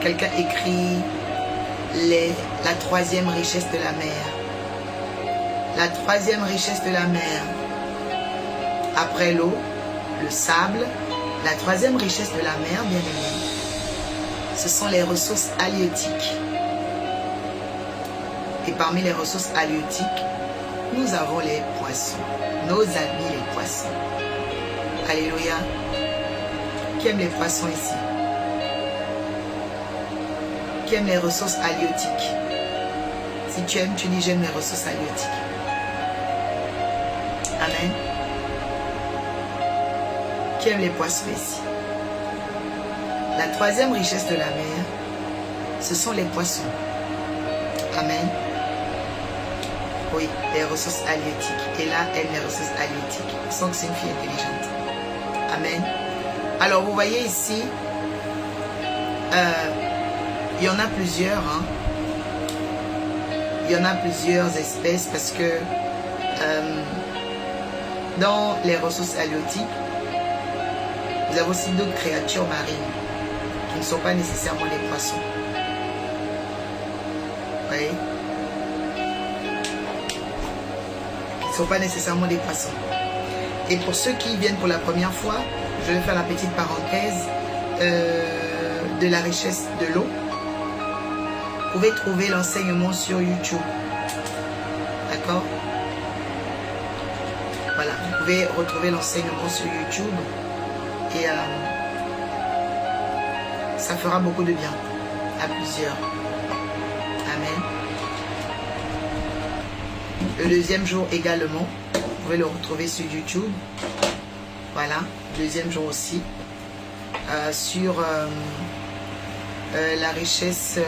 Quelqu'un écrit la troisième richesse de la mer. La troisième richesse de la mer. Après l'eau, le sable, la troisième richesse de la mer, bien aimé, ce sont les ressources halieutiques. Et parmi les ressources halieutiques, nous avons les poissons. Nos amis les poissons. Alléluia. Qui aime les poissons ici? Qui aime les ressources halieutiques? Si tu aimes, tu dis j'aime les ressources halieutiques. Amen. Qui aime les poissons ici? La troisième richesse de la mer, ce sont les poissons. Amen. Oui, les ressources halieutiques. Et là, elle aime les ressources halieutiques. On sent que c'est une fille intelligente. Amen. Alors, vous voyez ici, il y en a plusieurs. Hein. Il y en a plusieurs espèces parce que dans les ressources halieutiques, vous avez aussi d'autres créatures marines qui ne sont pas nécessairement des poissons. Vous voyez? Qui ne sont pas nécessairement des poissons. Et pour ceux qui viennent pour la première fois, je vais faire la petite parenthèse de la richesse de l'eau. Vous pouvez trouver l'enseignement sur YouTube. D'accord? Voilà, vous pouvez retrouver l'enseignement sur YouTube. Et ça fera beaucoup de bien à plusieurs. Amen. Le deuxième jour également, vous pouvez le retrouver sur YouTube. Voilà, deuxième jour aussi. Sur la richesse,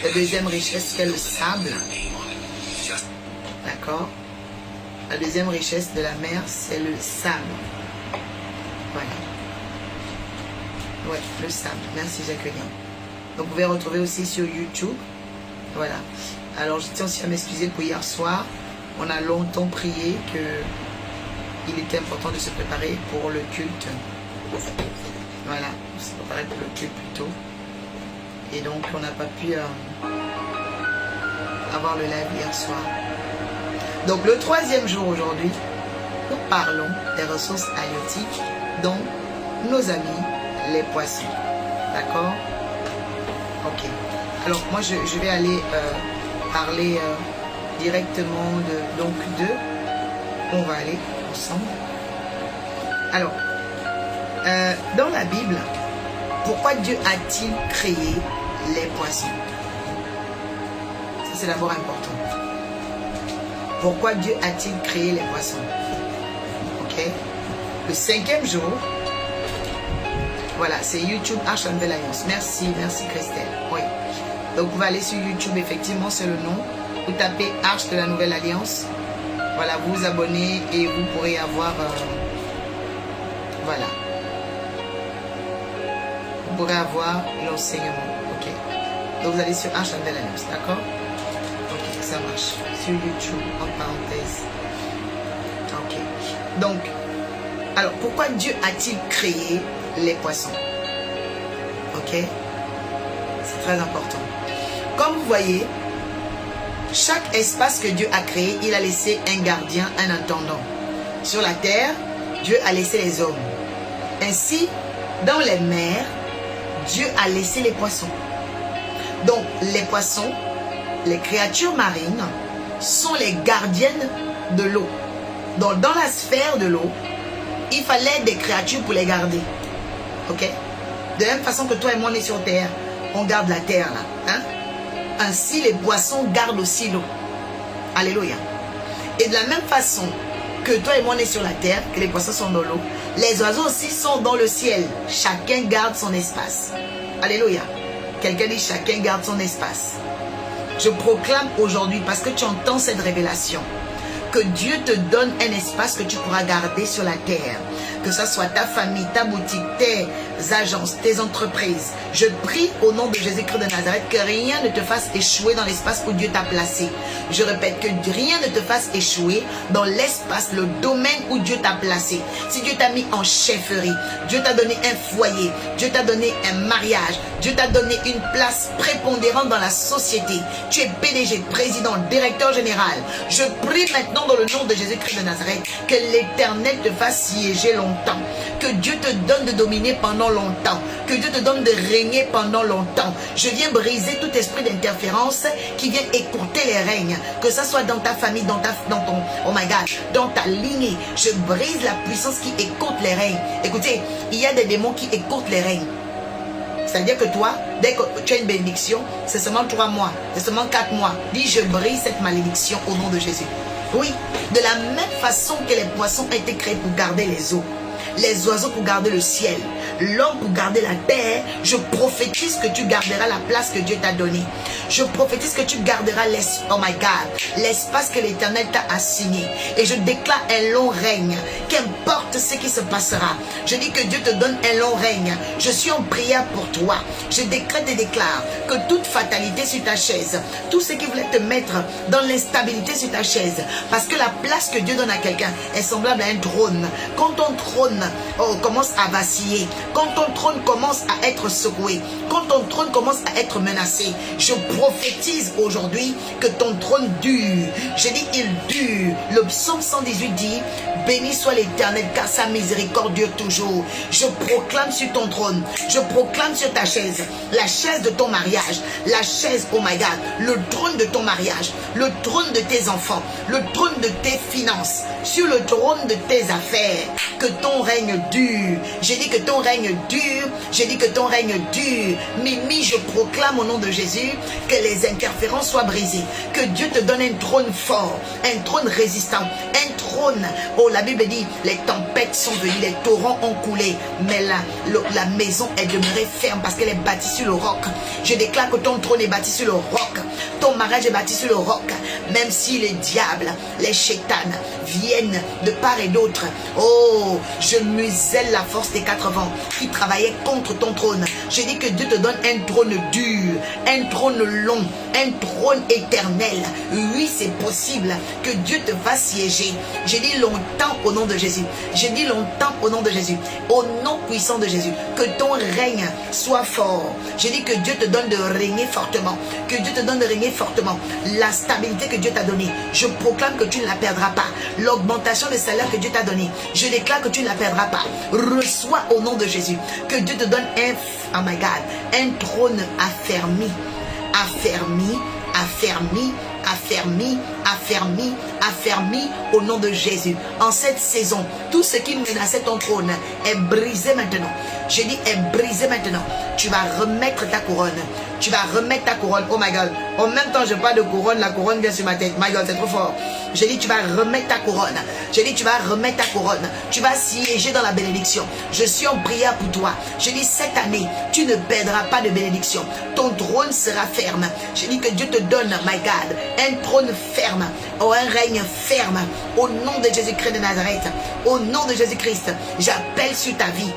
la deuxième richesse qu'est le sable. D'accord? La deuxième richesse de la mer, c'est le sable. Voilà. Ouais, le sable. Merci Jacqueline. Donc vous pouvez retrouver aussi sur YouTube. Voilà. Alors je tiens aussi à m'excuser pour hier soir. On a longtemps prié que il était important de se préparer pour le culte. Voilà, se préparer pour le culte plutôt. Et donc on n'a pas pu avoir le live hier soir. Donc le troisième jour aujourd'hui, nous parlons des ressources halieutiques dont nos amis les poissons. D'accord? Ok. Alors moi je vais aller parler directement de on va aller ensemble. Alors, dans la Bible, pourquoi Dieu a-t-il créé les poissons? Ça c'est d'abord important. Pourquoi Dieu a-t-il créé les poissons? Ok. Le cinquième jour, voilà, c'est YouTube Arche de la Nouvelle Alliance. Merci, merci Christelle. Oui. Donc vous pouvez aller sur YouTube, effectivement, c'est le nom. Vous tapez Arche de la Nouvelle Alliance. Voilà, vous vous abonnez et vous pourrez avoir... voilà. Vous pourrez avoir l'enseignement. Ok. Donc vous allez sur Arche de la Nouvelle Alliance, d'accord? Ok, ça marche. Sur YouTube, en parenthèse. Ok. Donc, alors, pourquoi Dieu a-t-il créé les poissons? Ok. C'est très important. Comme vous voyez, chaque espace que Dieu a créé, il a laissé un gardien, un intendant. Sur la terre, Dieu a laissé les hommes. Ainsi, dans les mers, Dieu a laissé les poissons. Donc, les poissons, les créatures marines, sont les gardiennes de l'eau. Donc, dans la sphère de l'eau, il fallait des créatures pour les garder. Ok? De la même façon que toi et moi, on est sur terre, on garde la terre là. Hein? Ainsi, les poissons gardent aussi l'eau. Alléluia. Et de la même façon que toi et moi, on est sur la terre, que les poissons sont dans l'eau, les oiseaux aussi sont dans le ciel. Chacun garde son espace. Alléluia. Quelqu'un dit chacun garde son espace. Je proclame aujourd'hui, parce que tu entends cette révélation, que Dieu te donne un espace que tu pourras garder sur la terre. Que ce soit ta famille, ta boutique, agences, tes entreprises. Je prie au nom de Jésus-Christ de Nazareth que rien ne te fasse échouer dans l'espace où Dieu t'a placé. Je répète, que rien ne te fasse échouer dans l'espace, le domaine où Dieu t'a placé. Si Dieu t'a mis en chefferie, Dieu t'a donné un foyer, Dieu t'a donné un mariage, Dieu t'a donné une place prépondérante dans la société. Tu es PDG, président, directeur général. Je prie maintenant dans le nom de Jésus-Christ de Nazareth que l'Éternel te fasse siéger longtemps. Que Dieu te donne de dominer pendant longtemps. Que Dieu te donne de régner pendant longtemps. Je viens briser tout esprit d'interférence qui vient écourter les règnes. Que ça soit dans ta famille, dans ton, oh my God, dans ta lignée. Je brise la puissance qui écourte les règnes. Écoutez, il y a des démons qui écourtent les règnes. C'est-à-dire que toi, dès que tu as une bénédiction, c'est seulement 3 mois, c'est seulement 4 mois. Dis, je brise cette malédiction au nom de Jésus. Oui, de la même façon que les poissons ont été créés pour garder les eaux, les oiseaux pour garder le ciel, l'homme pour garder la terre, je prophétise que tu garderas la place que Dieu t'a donnée. Je prophétise que tu garderas l'espace que l'Éternel t'a assigné. Et je déclare un long règne, qu'importe ce qui se passera. Je dis que Dieu te donne un long règne. Je suis en prière pour toi. Je décrète et déclare que toute fatalité sur ta chaise, tout ce qui voulait te mettre dans l'instabilité sur ta chaise, parce que la place que Dieu donne à quelqu'un est semblable à un trône. Quand ton trône commence à vaciller, quand ton trône commence à être secoué, quand ton trône commence à être menacé, je prophétise aujourd'hui que ton trône dure. Je dis il dure. Le psaume 118 dit, béni soit l'Éternel car sa miséricorde dure toujours. Je proclame sur ton trône, je proclame sur ta chaise, la chaise de ton mariage, la chaise, oh my God, le trône de ton mariage, le trône de tes enfants, le trône de tes finances, sur le trône de tes affaires, que ton règne dure. J'ai dit que ton règne dure, j'ai dit que ton règne dure. Mimi, je proclame au nom de Jésus que les interférences soient brisées, que Dieu te donne un trône fort, un trône résistant, un trône, oh la Bible dit, les tempêtes sont venues, les torrents ont coulé, mais la maison est demeurée ferme parce qu'elle est bâtie sur le roc. Je déclare que ton trône est bâti sur le roc, ton mariage est bâti sur le roc, même si les diables, les chétanes viennent de part et d'autre. Oh, je muselle la force des 4 vents qui travaillaient contre ton trône. Je dis que Dieu te donne un trône dur, un trône long, un trône éternel. Oui, c'est possible que Dieu te fasse siéger. J'ai dit longtemps au nom de Jésus. J'ai dit longtemps au nom de Jésus. Au nom puissant de Jésus. Que ton règne soit fort. J'ai dit que Dieu te donne de régner fortement. Que Dieu te donne de régner fortement. La stabilité que Dieu t'a donnée, je proclame que tu ne la perdras pas. L'augmentation de salaire que Dieu t'a donnée, je déclare que tu ne la perdras pas. Reçois au nom de Jésus. Que Dieu te donne oh my God, un trône affermi. Affermi, affermi, affermi, affermi, affermi au nom de Jésus. En cette saison, tout ce qui menaçait ton trône est brisé maintenant. Je dis est brisé maintenant. Tu vas remettre ta couronne. Tu vas remettre ta couronne. Oh my God. En même temps, je parle de couronne. La couronne vient sur ma tête. My God, c'est trop fort. Je dis tu vas remettre ta couronne. Je dis tu vas remettre ta couronne. Tu vas siéger dans la bénédiction. Je suis en prière pour toi. Je dis cette année, tu ne perdras pas de bénédiction. Ton trône sera ferme. Je dis que Dieu te donne, my God, un trône ferme. Oh, un règne ferme. Au nom de Jésus-Christ de Nazareth. Au nom de Jésus-Christ, j'appelle sur ta vie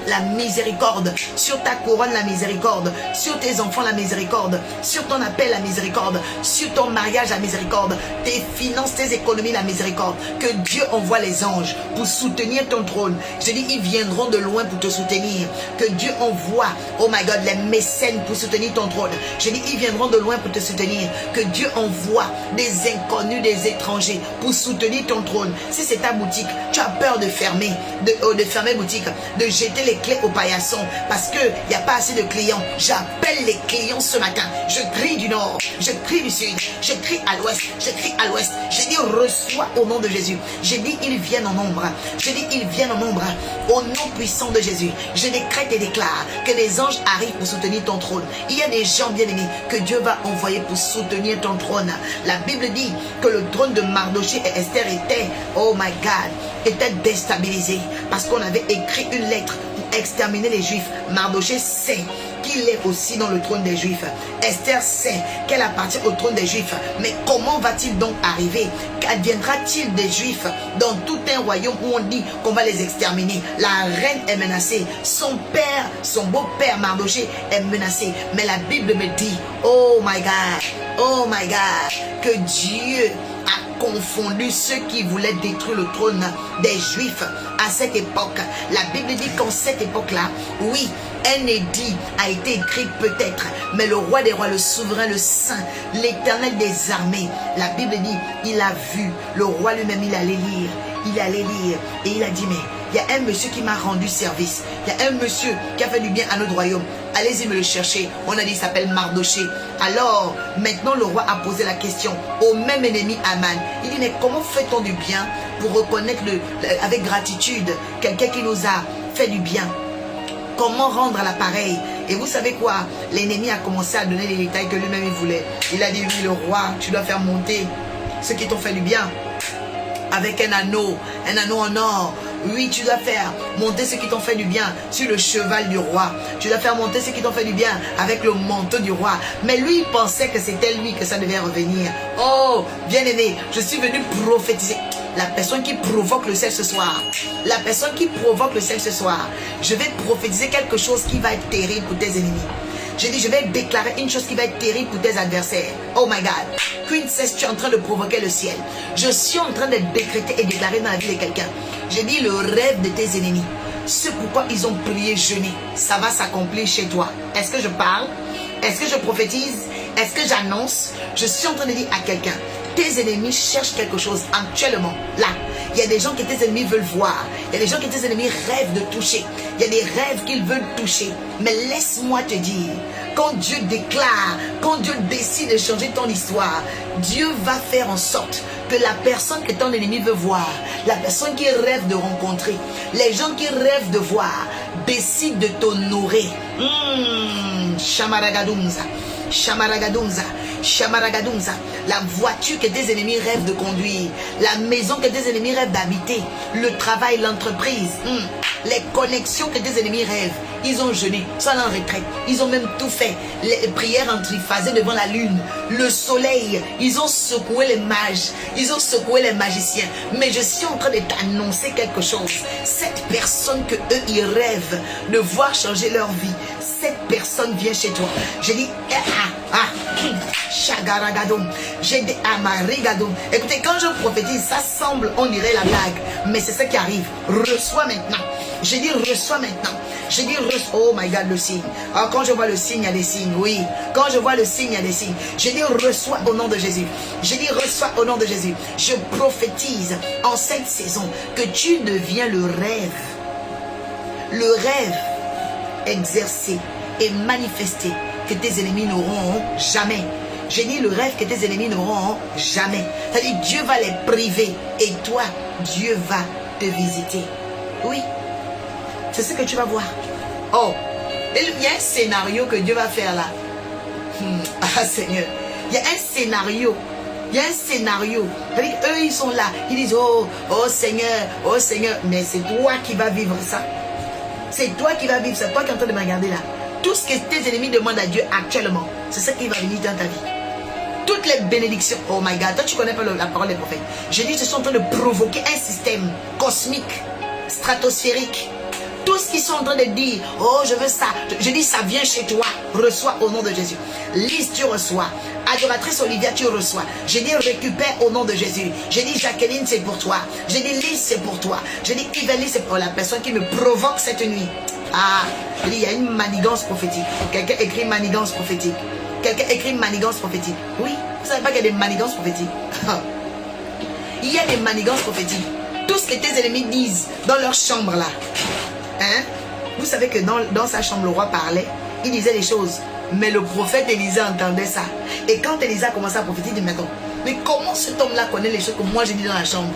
la miséricorde, sur ta couronne la miséricorde, sur tes enfants la miséricorde, sur ton appel la miséricorde, sur ton mariage la miséricorde, tes finances, tes économies la miséricorde. Que Dieu envoie les anges pour soutenir ton trône. Je dis, ils viendront de loin pour te soutenir. Que Dieu envoie, oh my God, les mécènes pour soutenir ton trône. Je dis, ils viendront de loin pour te soutenir. Que Dieu envoie des inconnus, des étrangers pour soutenir ton trône. Si c'est ta boutique, tu as peur de fermer, de fermer boutique, de jeter les clés au paillasson parce qu'il n'y a pas assez de clients. J'appelle les clients ce matin. Je crie du nord, je crie du sud, je crie à l'ouest, je crie à l'ouest. Je dis reçois au nom de Jésus. Je dis ils viennent en nombre. Je dis ils viennent en nombre. Au nom puissant de Jésus, je décrète et déclare que les anges arrivent pour soutenir ton trône. Il y a des gens bien aimés que Dieu va envoyer pour soutenir ton trône. La Bible dit que le trône de Mardoché et Esther était, oh my God, était déstabilisé parce qu'on avait écrit une lettre pour exterminer les Juifs. Mardoché sait qu'il est aussi dans le trône des Juifs. Esther sait qu'elle appartient au trône des Juifs. Mais comment va-t-il donc arriver? Qu'adviendra-t-il des Juifs dans tout un royaume où on dit qu'on va les exterminer? La reine est menacée. Son père, son beau-père Mardochée est menacé. Mais la Bible me dit, oh my God, que Dieu a confondu ceux qui voulaient détruire le trône des Juifs à cette époque. La Bible dit qu'en cette époque-là, oui, un édit a été écrit peut-être, mais le roi des rois, le souverain, le saint, l'éternel des armées, la Bible dit, il a vu, le roi lui-même, il allait lire, et il a dit, mais il y a un monsieur qui m'a rendu service, il y a un monsieur qui a fait du bien à notre royaume, allez-y me le chercher. On a dit, il s'appelle Mardochée. Alors, maintenant le roi a posé la question au même ennemi Aman. Il dit, mais comment fait-on du bien pour reconnaître avec gratitude quelqu'un qui nous a fait du bien? Comment rendre à l'appareil? Et vous savez quoi? L'ennemi a commencé à donner les détails que lui-même il voulait. Il a dit, oui, le roi, tu dois faire monter ceux qui t'ont fait du bien avec un anneau en or. Oui, tu dois faire monter ceux qui t'ont fait du bien sur le cheval du roi. Tu dois faire monter ceux qui t'ont fait du bien avec le manteau du roi. Mais lui, il pensait que c'était lui que ça devait revenir. Oh, bien-aimé, je suis venu prophétiser. La personne qui provoque le ciel ce soir. La personne qui provoque le ciel ce soir. Je vais prophétiser quelque chose qui va être terrible pour tes ennemis. J'ai dit, je vais déclarer une chose qui va être terrible pour tes adversaires. Oh my God. Princess, tu es en train de provoquer le ciel. Je suis en train de décréter et déclarer dans la vie de quelqu'un. J'ai dit, le rêve de tes ennemis. Ce pourquoi ils ont prié, jeûné. Ça va s'accomplir chez toi. Est-ce que je parle? Est-ce que je prophétise? Est-ce que j'annonce? Je suis en train de dire à quelqu'un, tes ennemis cherchent quelque chose actuellement. Là, il y a des gens que tes ennemis veulent voir. Il y a des gens que tes ennemis rêvent de toucher. Il y a des rêves qu'ils veulent toucher. Mais laisse-moi te dire, quand Dieu déclare, quand Dieu décide de changer ton histoire, Dieu va faire en sorte que la personne que ton ennemi veut voir, la personne qui rêve de rencontrer, les gens qui rêvent de voir, décident de t'honorer. Shamaragadoumza. Shamaragadoumza, Shamaragadoumza, la voiture que tes ennemis rêvent de conduire, la maison que tes ennemis rêvent d'habiter, le travail, l'entreprise, les connexions que tes ennemis rêvent. Ils ont jeûné, sont en retraite, ils ont même tout fait. Les prières en triphasé devant la lune, le soleil, ils ont secoué les mages, ils ont secoué les magiciens. Mais je suis en train de t'annoncer quelque chose. Cette personne que eux ils rêvent de voir changer leur vie, cette personne vient chez toi. Je dis, Chagaragadom, j'ai dit Amarigadom. Écoutez, quand je prophétise, ça semble, on dirait la blague, mais c'est ce qui arrive. Reçois maintenant. J'ai dit, reçois maintenant. J'ai dit, oh my God, le signe. Alors, quand je vois le signe, il y a des signes, oui. Quand je vois le signe, il y a des signes. J'ai dit, reçois au nom de Jésus. J'ai dit, reçois au nom de Jésus. Je prophétise en cette saison que tu deviens le rêve. Le rêve exercé et manifesté que tes ennemis n'auront jamais. J'ai dit le rêve que tes ennemis n'auront jamais. C'est-à-dire Dieu va les priver et toi, Dieu va te visiter. Oui, c'est ce que tu vas voir. Oh, il y a un scénario que Dieu va faire là. Ah Seigneur, il y a un scénario. Il y a un scénario. C'est-à-dire eux ils sont là. Ils disent oh Seigneur. Mais c'est toi qui vas vivre ça. C'est toi qui vas vivre. C'est toi qui es en train de me regarder là. Tout ce que tes ennemis demandent à Dieu actuellement, c'est ce qui va venir dans ta vie. Toutes les bénédictions. Oh my God, toi tu connais pas la parole des prophètes. Je dis, je suis en train de provoquer un système cosmique, stratosphérique. Tout ce qu'ils sont en train de dire, oh je veux ça. Je dis, ça vient chez toi. Reçois au nom de Jésus. Lise, tu reçois. Adoratrice Olivia, tu reçois. J'ai dit, récupère au nom de Jésus. J'ai dit, Jacqueline, c'est pour toi. J'ai dit, Lise, c'est pour toi. J'ai dit, Yveline, c'est pour la personne qui me provoque cette nuit. Ah, il y a une manigance prophétique. Quelqu'un écrit manigance prophétique. Quelqu'un écrit manigance prophétique. Oui, vous savez pas qu'il y a des manigances prophétiques. Il y a des manigances prophétiques. Tout ce que tes ennemis disent dans leur chambre là. Hein? Vous savez que dans sa chambre, le roi parlait. Il disait des choses. Mais le prophète Élisée entendait ça. Et quand Élisée a commencé à prophétiser, il dit, mais comment cet homme-là connaît les choses que moi j'ai dit dans la chambre?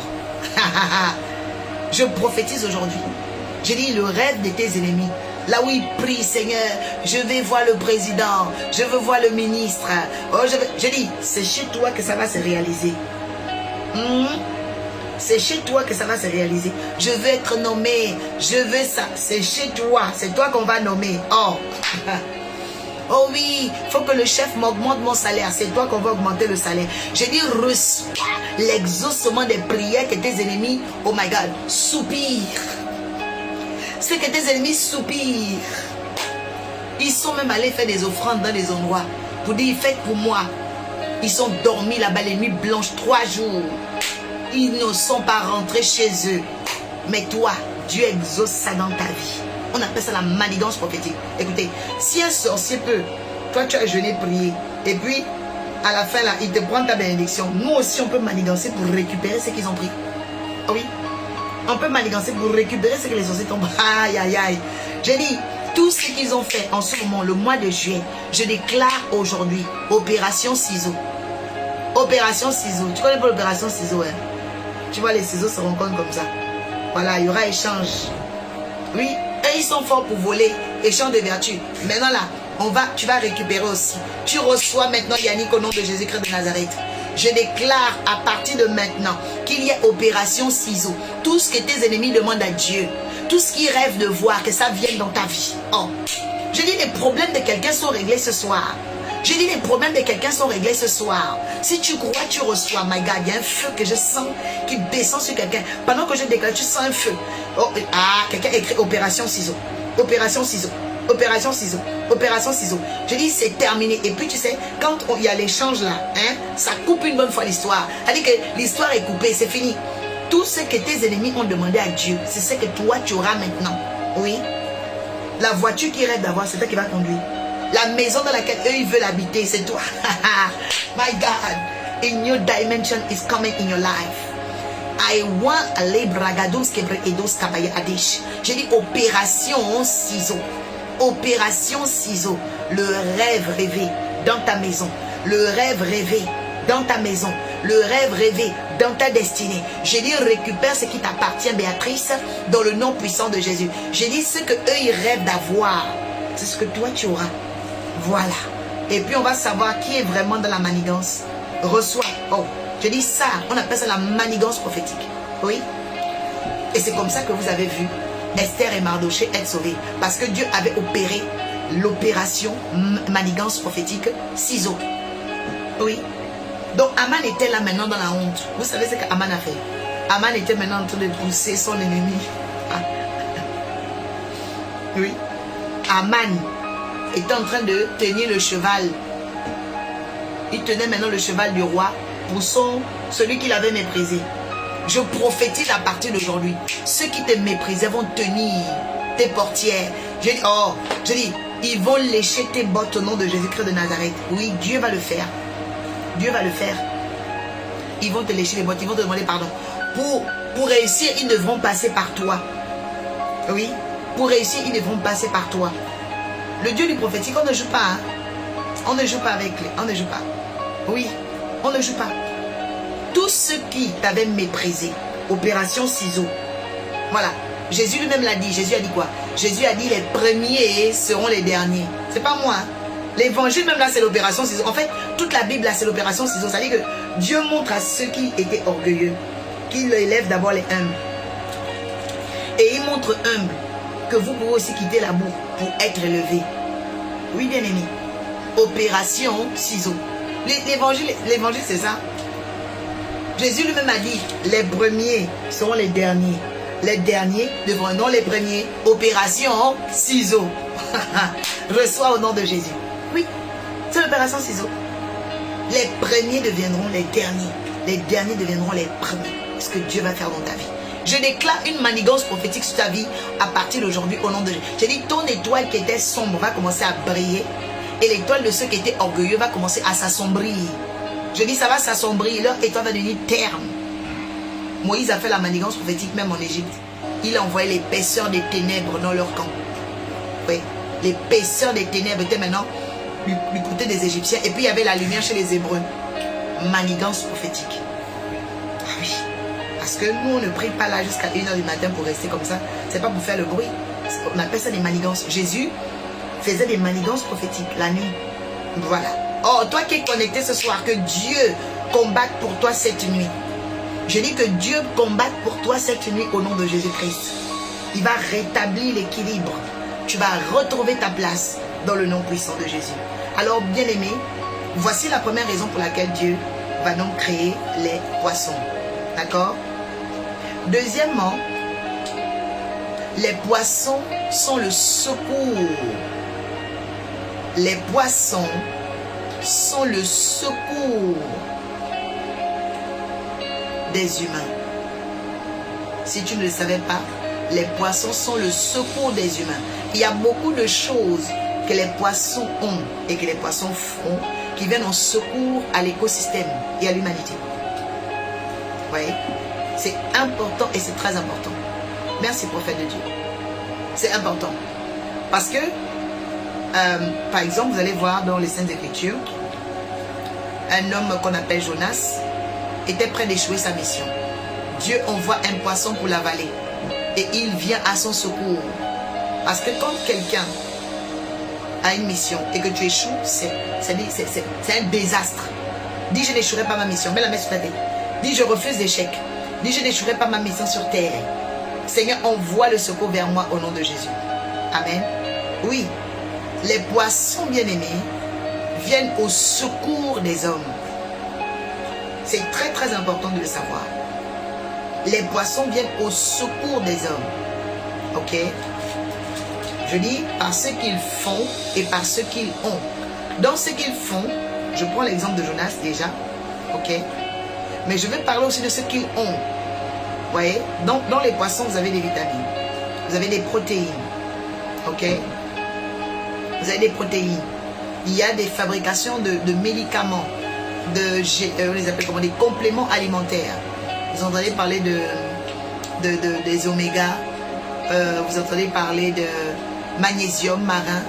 Je prophétise aujourd'hui. J'ai dit le rêve de tes ennemis. Là où ils prient, Seigneur, je vais voir le président, je veux voir le ministre. Oh, je dis, c'est chez toi que ça va se réaliser. C'est chez toi que ça va se réaliser. Je veux être nommé, je veux ça. C'est chez toi, c'est toi qu'on va nommer. Oh, Oh oui, il faut que le chef m'augmente mon salaire. C'est toi qu'on va augmenter le salaire. J'ai dit, reçois l'exaucement des prières que tes ennemis, oh my God, soupirent. C'est que tes ennemis soupirent. Ils sont même allés faire des offrandes dans des endroits pour dire, faites pour moi. Ils sont dormis là-bas les nuits blanches 3 jours. Ils ne sont pas rentrés chez eux. Mais toi, Dieu exauce ça dans ta vie. On appelle ça la manigance prophétique. Écoutez, si un sorcier peut, toi tu as jeûné, prié, et puis à la fin là, il te prend ta bénédiction. Nous aussi on peut manigancer pour récupérer ce qu'ils ont pris. Ah oui, on peut manigancer pour récupérer ce que les sorciers t'ont pris. Aïe aïe aïe. J'ai dit, tout ce qu'ils ont fait en ce moment, le mois de juillet, je déclare aujourd'hui, opération ciseaux. Opération ciseaux. Tu connais pas l'opération ciseaux, hein? Tu vois, les ciseaux se rencontrent comme ça. Voilà, il y aura échange. Oui, et ils sont forts pour voler, échange de vertu. Maintenant là, tu vas récupérer aussi. Tu reçois maintenant Yannick au nom de Jésus-Christ de Nazareth. Je déclare à partir de maintenant qu'il y ait opération ciseaux. Tout ce que tes ennemis demandent à Dieu, tout ce qu'ils rêvent de voir, que ça vienne dans ta vie. Oh, je dis les problèmes de quelqu'un sont réglés ce soir. Je dis les problèmes de quelqu'un sont réglés ce soir. Si tu crois, tu reçois. My God, il y a un feu que je sens qui descend sur quelqu'un. Pendant que je déclare, tu sens un feu. Oh, quelqu'un écrit opération ciseaux. Opération ciseaux. Opération ciseaux. Opération ciseaux. Je dis c'est terminé. Et puis tu sais, quand il y a l'échange là, hein, ça coupe une bonne fois l'histoire. C'est-à-dire que l'histoire est coupée, c'est fini. Tout ce que tes ennemis ont demandé à Dieu, c'est ce que toi tu auras maintenant. Oui. La voiture qu'ils rêvent d'avoir, c'est toi qui vas conduire. La maison dans laquelle eux ils veulent habiter, c'est toi. My God, a new dimension is coming in your life. I want a lebragados kebre edos kabaya adish. J'ai dit opération ciseaux. Opération ciseaux. Le rêve rêvé dans ta maison. Le rêve rêvé dans ta maison. Le rêve rêvé dans ta destinée. J'ai dit récupère ce qui t'appartient, Béatrice, dans le nom puissant de Jésus. J'ai dit ce que eux ils rêvent d'avoir, c'est ce que toi tu auras. Voilà. Et puis on va savoir qui est vraiment dans la manigance. Reçois. Oh, je dis ça, on appelle ça la manigance prophétique. Oui. Et c'est comme ça que vous avez vu Esther et Mardoché être sauvés. Parce que Dieu avait opéré l'opération manigance prophétique ciseaux. Oui. Donc Aman était là maintenant dans la honte. Vous savez ce qu'Aman a fait? Aman était maintenant en train de pousser son ennemi. Ah. Oui. Aman était en train de tenir le cheval. Il tenait maintenant le cheval du roi pour celui qu'il avait méprisé. Je prophétise à partir d'aujourd'hui. Ceux qui te méprisaient vont tenir tes portières. Je dis, ils vont lécher tes bottes au nom de Jésus-Christ de Nazareth. Oui, Dieu va le faire. Dieu va le faire. Ils vont te lécher les bottes, ils vont te demander pardon. Pour réussir, ils devront passer par toi. Oui, pour réussir, ils devront passer par toi. Le Dieu du prophétique, on ne joue pas. Hein? On ne joue pas avec lui. On ne joue pas. Oui, on ne joue pas. Tous ceux qui t'avaient méprisé, opération ciseaux. Voilà. Jésus lui-même l'a dit. Jésus a dit quoi? Jésus a dit les premiers seront les derniers. C'est pas moi. Hein? L'évangile même là c'est l'opération ciseaux. En fait, toute la Bible là c'est l'opération ciseaux. Ça veut dire que Dieu montre à ceux qui étaient orgueilleux qu'il élève d'abord les humbles. Et il montre humble que vous pouvez aussi quitter la boue pour être élevé. Oui, bien aimé. Opération ciseaux. L'évangile c'est ça. Jésus lui-même a dit, les premiers seront les derniers. Les derniers deviendront les premiers. Opération ciseaux. Reçois au nom de Jésus. Oui, c'est l'opération ciseaux. Les premiers deviendront les derniers. Les derniers deviendront les premiers. Ce que Dieu va faire dans ta vie. Je déclare une manigance prophétique sur ta vie à partir d'aujourd'hui au nom de Jésus. J'ai dit ton étoile qui était sombre va commencer à briller. Et l'étoile de ceux qui étaient orgueilleux va commencer à s'assombrir. Je dis ça va s'assombrir. Leur étoile va devenir terne. Moïse a fait la manigance prophétique même en Égypte. Il a envoyé l'épaisseur des ténèbres dans leur camp. Oui, l'épaisseur des ténèbres était maintenant du côté des Égyptiens. Et puis il y avait la lumière chez les Hébreux. Manigance prophétique. Ah oui. Parce que nous, on ne prie pas là jusqu'à 1h du matin pour rester comme ça. C'est pas pour faire le bruit. On appelle ça des manigances. Jésus faisait des manigances prophétiques la nuit. Voilà. Oh, toi qui es connecté ce soir, que Dieu combatte pour toi cette nuit. Je dis que Dieu combatte pour toi cette nuit au nom de Jésus-Christ. Il va rétablir l'équilibre. Tu vas retrouver ta place dans le nom puissant de Jésus. Alors, bien-aimés, voici la première raison pour laquelle Dieu va donc créer les poissons. D'accord? Deuxièmement, les poissons sont le secours. Les poissons sont le secours des humains. Si tu ne le savais pas, les poissons sont le secours des humains. Il y a beaucoup de choses que les poissons ont et que les poissons font qui viennent en secours à l'écosystème et à l'humanité. Vous voyez? C'est important et c'est très important. Merci, prophète de Dieu. C'est important. Parce que, par exemple, vous allez voir dans les Saintes Écritures, un homme qu'on appelle Jonas était prêt d'échouer sa mission. Dieu envoie un poisson pour l'avaler et il vient à son secours. Parce que quand quelqu'un a une mission et que tu échoues, c'est un désastre. Dis je n'échouerai pas ma mission. Mets la main sur ta tête. Dis je refuse l'échec. Dis je n'échouerai pas ma mission sur terre. Seigneur, envoie le secours vers moi au nom de Jésus. Amen. Oui, les poissons bien-aimés viennent au secours des hommes. C'est très très important de le savoir. Les poissons viennent au secours des hommes. Ok? Je dis par ce qu'ils font et par ce qu'ils ont. Dans ce qu'ils font, je prends l'exemple de Jonas déjà. Ok? Mais je vais parler aussi de ce qu'ils ont. Vous voyez? Dans les poissons, vous avez des vitamines. Vous avez des protéines. Ok? Vous avez des protéines. Il y a des fabrications de médicaments. On les appelle comment? Des compléments alimentaires. Vous entendez parler des oméga. Vous entendez parler de magnésium marin.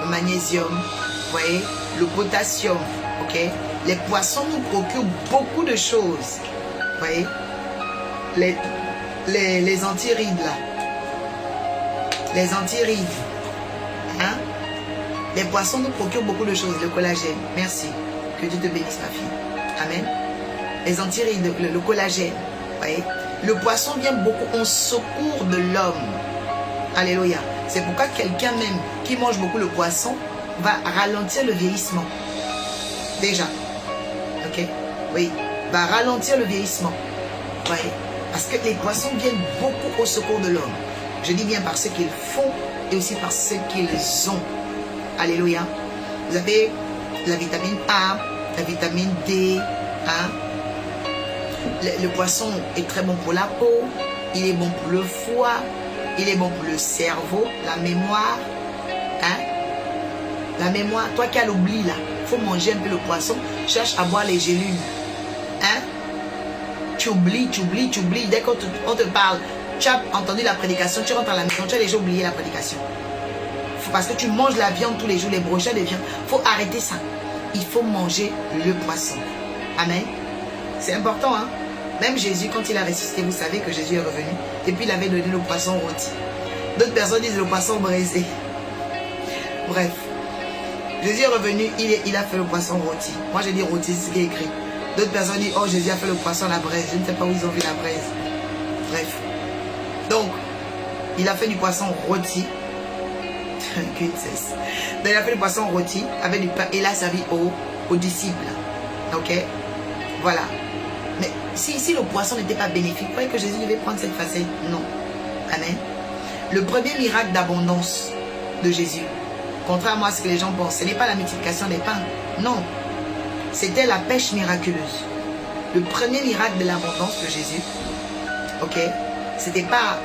Magnésium. Vous voyez? Le potassium. Ok? Les poissons nous procurent beaucoup de choses. Vous voyez? Les antirides là. Les antirides. Hein? Les poissons nous procurent beaucoup de choses. Le collagène. Merci. Que Dieu te bénisse, ma fille. Amen. Les antirides, le collagène. Vous voyez? Le poisson vient beaucoup en secours de l'homme. Alléluia. C'est pourquoi quelqu'un même qui mange beaucoup le poisson va ralentir le vieillissement. Déjà. Ok? Oui. Va ralentir le vieillissement. Vous voyez? Parce que les poissons viennent beaucoup au secours de l'homme. Je dis bien par ce qu'ils font et aussi par ce qu'ils ont. Alléluia. Vous avez la vitamine A, la vitamine D. Hein? Le poisson est très bon pour la peau. Il est bon pour le foie. Il est bon pour le cerveau, la mémoire. Hein? La mémoire. Toi qui as l'oubli là, il faut manger un peu le poisson. Cherche à boire les gélules. Hein? Tu oublies. Dès qu'on te parle, tu as entendu la prédication, tu rentres à la maison, tu as déjà oublié la prédication. Parce que tu manges la viande tous les jours, les brochettes de viande. Il faut arrêter ça. Il faut manger le poisson. Amen. C'est important, hein. Même Jésus, quand il a ressuscité, vous savez que Jésus est revenu. Et puis il avait donné le poisson rôti. D'autres personnes disent le poisson braisé. Bref. Jésus est revenu, il a fait le poisson rôti. Moi, j'ai dit rôti, c'est ce qui est écrit. D'autres personnes disent, oh, Jésus a fait le poisson à la braise. Je ne sais pas où ils ont vu la braise. Bref. Donc, il a fait du poisson rôti. Donc, il a fait du poisson rôti avec du pain et il a servi aux disciples. Ok? Voilà. Mais si le poisson n'était pas bénéfique, vous croyez que Jésus devait prendre cette facette? Non. Amen. Le premier miracle d'abondance de Jésus, contrairement à ce que les gens pensent, ce n'est pas la multiplication des pains. Non. C'était la pêche miraculeuse. Le premier miracle de l'abondance de Jésus, ok, c'était pas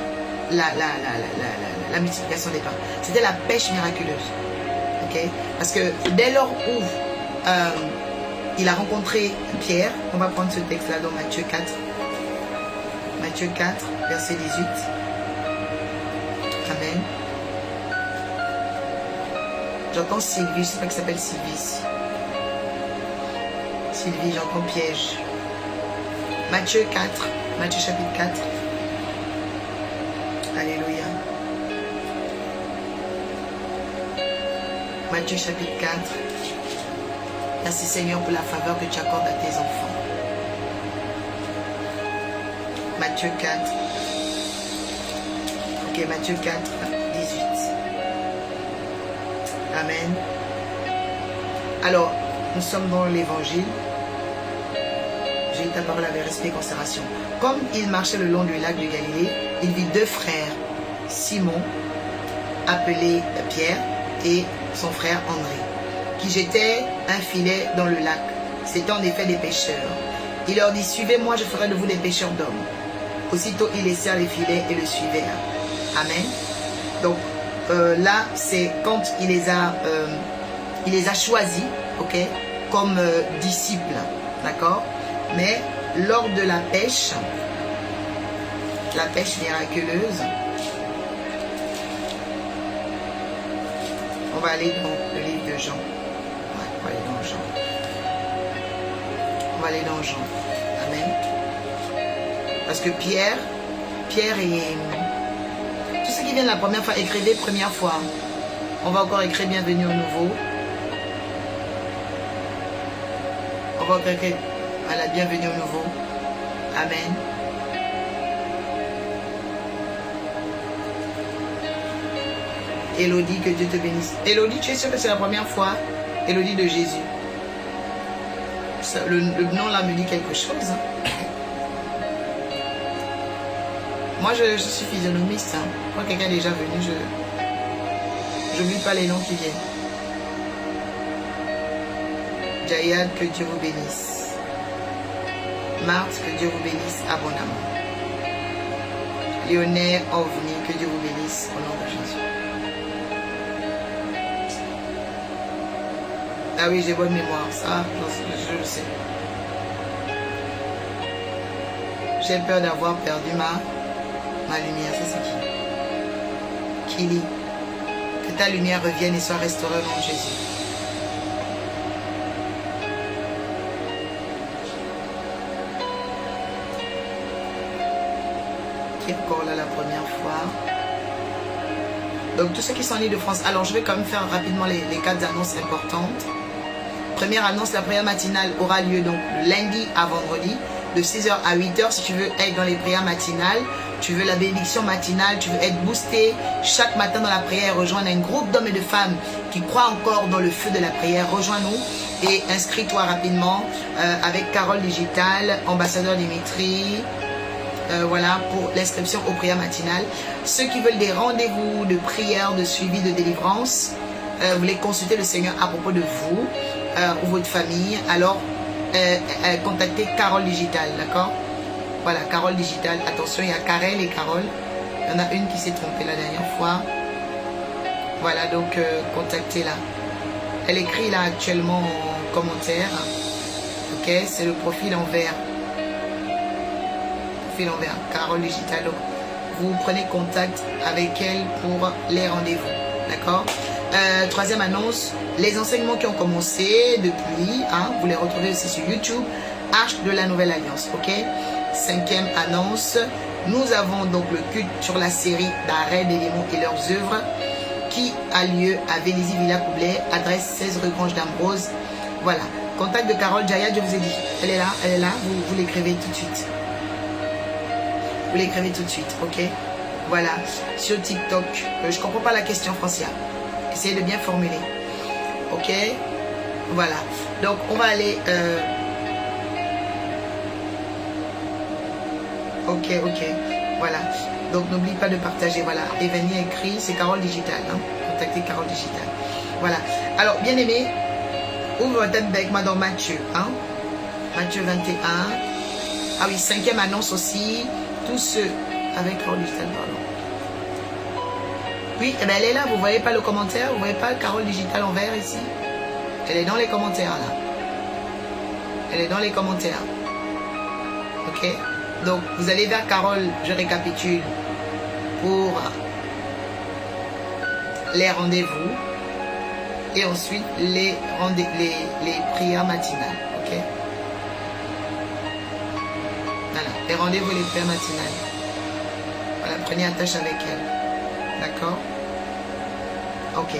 la multiplication des pains. C'était la pêche miraculeuse. Ok. Parce que dès lors où il a rencontré Pierre, on va prendre ce texte-là dans Matthieu 4. Matthieu 4, verset 18. Amen. J'entends Sylvie, je ne sais pas qui s'appelle Sylvie. Sylvie, j'entends piège. Matthieu 4, Matthieu chapitre 4. Alléluia. Matthieu chapitre 4. Merci Seigneur pour la faveur que tu accordes à tes enfants. Matthieu 4. Ok, Matthieu 4, 18. Amen. Alors, nous sommes dans l'évangile. J'ai eu ta parole avec respect et considération. Comme il marchait le long du lac de Galilée, il vit deux frères, Simon, appelé Pierre, et son frère André, qui jetaient un filet dans le lac. C'étaient en effet des pêcheurs. Il leur dit, suivez-moi, je ferai de vous des pêcheurs d'hommes. Aussitôt, ils laissèrent les filets et le suivèrent. Amen. Donc, là, c'est quand il les a choisis, ok, comme disciples, d'accord. Mais lors de la pêche miraculeuse, on va aller dans le livre de Jean. Ouais, on va aller dans Jean. On va aller dans Jean. Amen. Parce que Pierre et tous ceux qui viennent la première fois, écrivez première fois. On va encore écrire bienvenue au nouveau. On va encore écrire à la bienvenue au nouveau. Amen. Élodie, que Dieu te bénisse. Élodie, tu es sûre que c'est la première fois? Élodie de Jésus. Ça, le nom là me dit quelque chose. Hein. Moi, je suis physionomiste. Hein. Quand quelqu'un est déjà venu, je n'oublie pas les noms qui viennent. Jayad, que Dieu vous bénisse. Marthe, que Dieu vous bénisse abondamment. Léonaire, OVNI, que Dieu vous bénisse au nom de Jésus. Ah oui, j'ai bonne mémoire, ça, je le sais. J'ai peur d'avoir perdu ma lumière, ça c'est qui? Kili. Que ta lumière revienne et soit restaurée au nom de Jésus. Qui est encore là la première fois? Donc tous ceux qui sont en Île-de-France, alors je vais quand même faire rapidement les 4 annonces importantes. Première annonce, la prière matinale aura lieu donc le lundi à vendredi, de 6h à 8h. Si tu veux être dans les prières matinales, tu veux la bénédiction matinale, tu veux être boosté chaque matin dans la prière, rejoindre un groupe d'hommes et de femmes qui croient encore dans le feu de la prière, rejoins-nous et inscris-toi rapidement avec Carole Digital, ambassadeur Dimitri. Voilà pour l'inscription aux prières matinales. Ceux qui veulent des rendez-vous de prière, de suivi, de délivrance, vous voulez consulter le Seigneur à propos de vous ou votre famille, alors contactez Carole Digital, d'accord? Voilà, Carole Digital. Attention, il y a Karel et Carole. Il y en a une qui s'est trompée la dernière fois. Voilà, donc contactez-la. Elle écrit là actuellement en commentaire. Ok, c'est le profil en vert. Profil en vert, Carole Digital. Donc, vous prenez contact avec elle pour les rendez-vous. D'accord? Troisième annonce, les enseignements qui ont commencé depuis, hein, vous les retrouvez aussi sur YouTube, Arche de la Nouvelle Alliance, ok? Cinquième annonce, nous avons donc le culte sur la série d'arrêts des démons et leurs œuvres qui a lieu à Vélizy Villa Coublet, adresse 16 rue Grange d'Ambrose. Voilà, contact de Carole Jaya, je vous ai dit, elle est là, vous l'écrivez tout de suite. Vous l'écrivez tout de suite, ok? Voilà, sur TikTok, je comprends pas la question, Francia. Essayez de bien formuler. Ok? Voilà. Donc, on va aller... Ok. Voilà. Donc, n'oublie pas de partager. Voilà. Evanie écrit, c'est Carole Digital. Hein? Contactez Carole Digital. Voilà. Alors, bien aimé, ouvre votre tête avec moi dans Matthieu. Hein? Matthieu 21. Ah oui, cinquième annonce aussi. Tous ceux avec Carole Digital, pardon. Oui, eh ben elle est là, vous voyez pas le commentaire, vous voyez pas Carole Digital en vert ici? Elle est dans les commentaires là. Elle est dans les commentaires. Ok? Donc vous allez vers Carole, je récapitule, pour les rendez-vous et ensuite les prières matinales. Ok? Voilà, les rendez-vous et les prières matinales. Voilà, prenez attache avec elle. D'accord? Ok.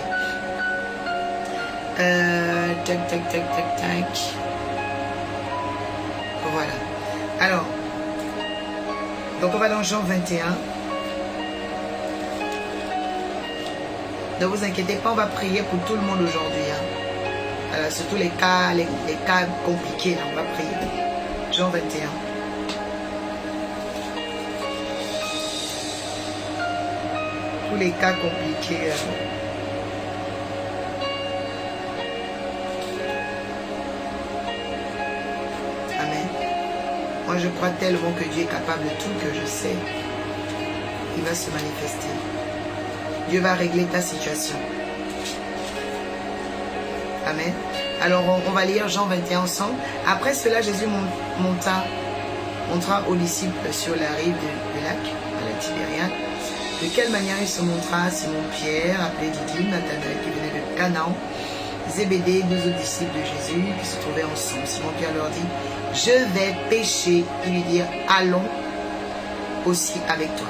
Tac. Voilà. Alors, donc on va dans Jean 21. Ne vous inquiétez pas, on va prier pour tout le monde aujourd'hui. Hein. Surtout les cas compliqués, là, on va prier. Jean 21. Tous les cas compliqués. Amen. Moi, je crois tellement que Dieu est capable de tout que je sais. Il va se manifester. Dieu va régler ta situation. Amen. Alors, on va lire Jean 21 ensemble. Après cela, Jésus montra aux disciples sur la rive du lac, à la Tibériade. De quelle manière il se montra à Simon-Pierre, appelé Didyme, Nathanaël qui venait de Canaan, Zébédée, 2 autres disciples de Jésus qui se trouvaient ensemble. Simon-Pierre leur dit, je vais pêcher. Ils lui dirent, allons aussi avec toi.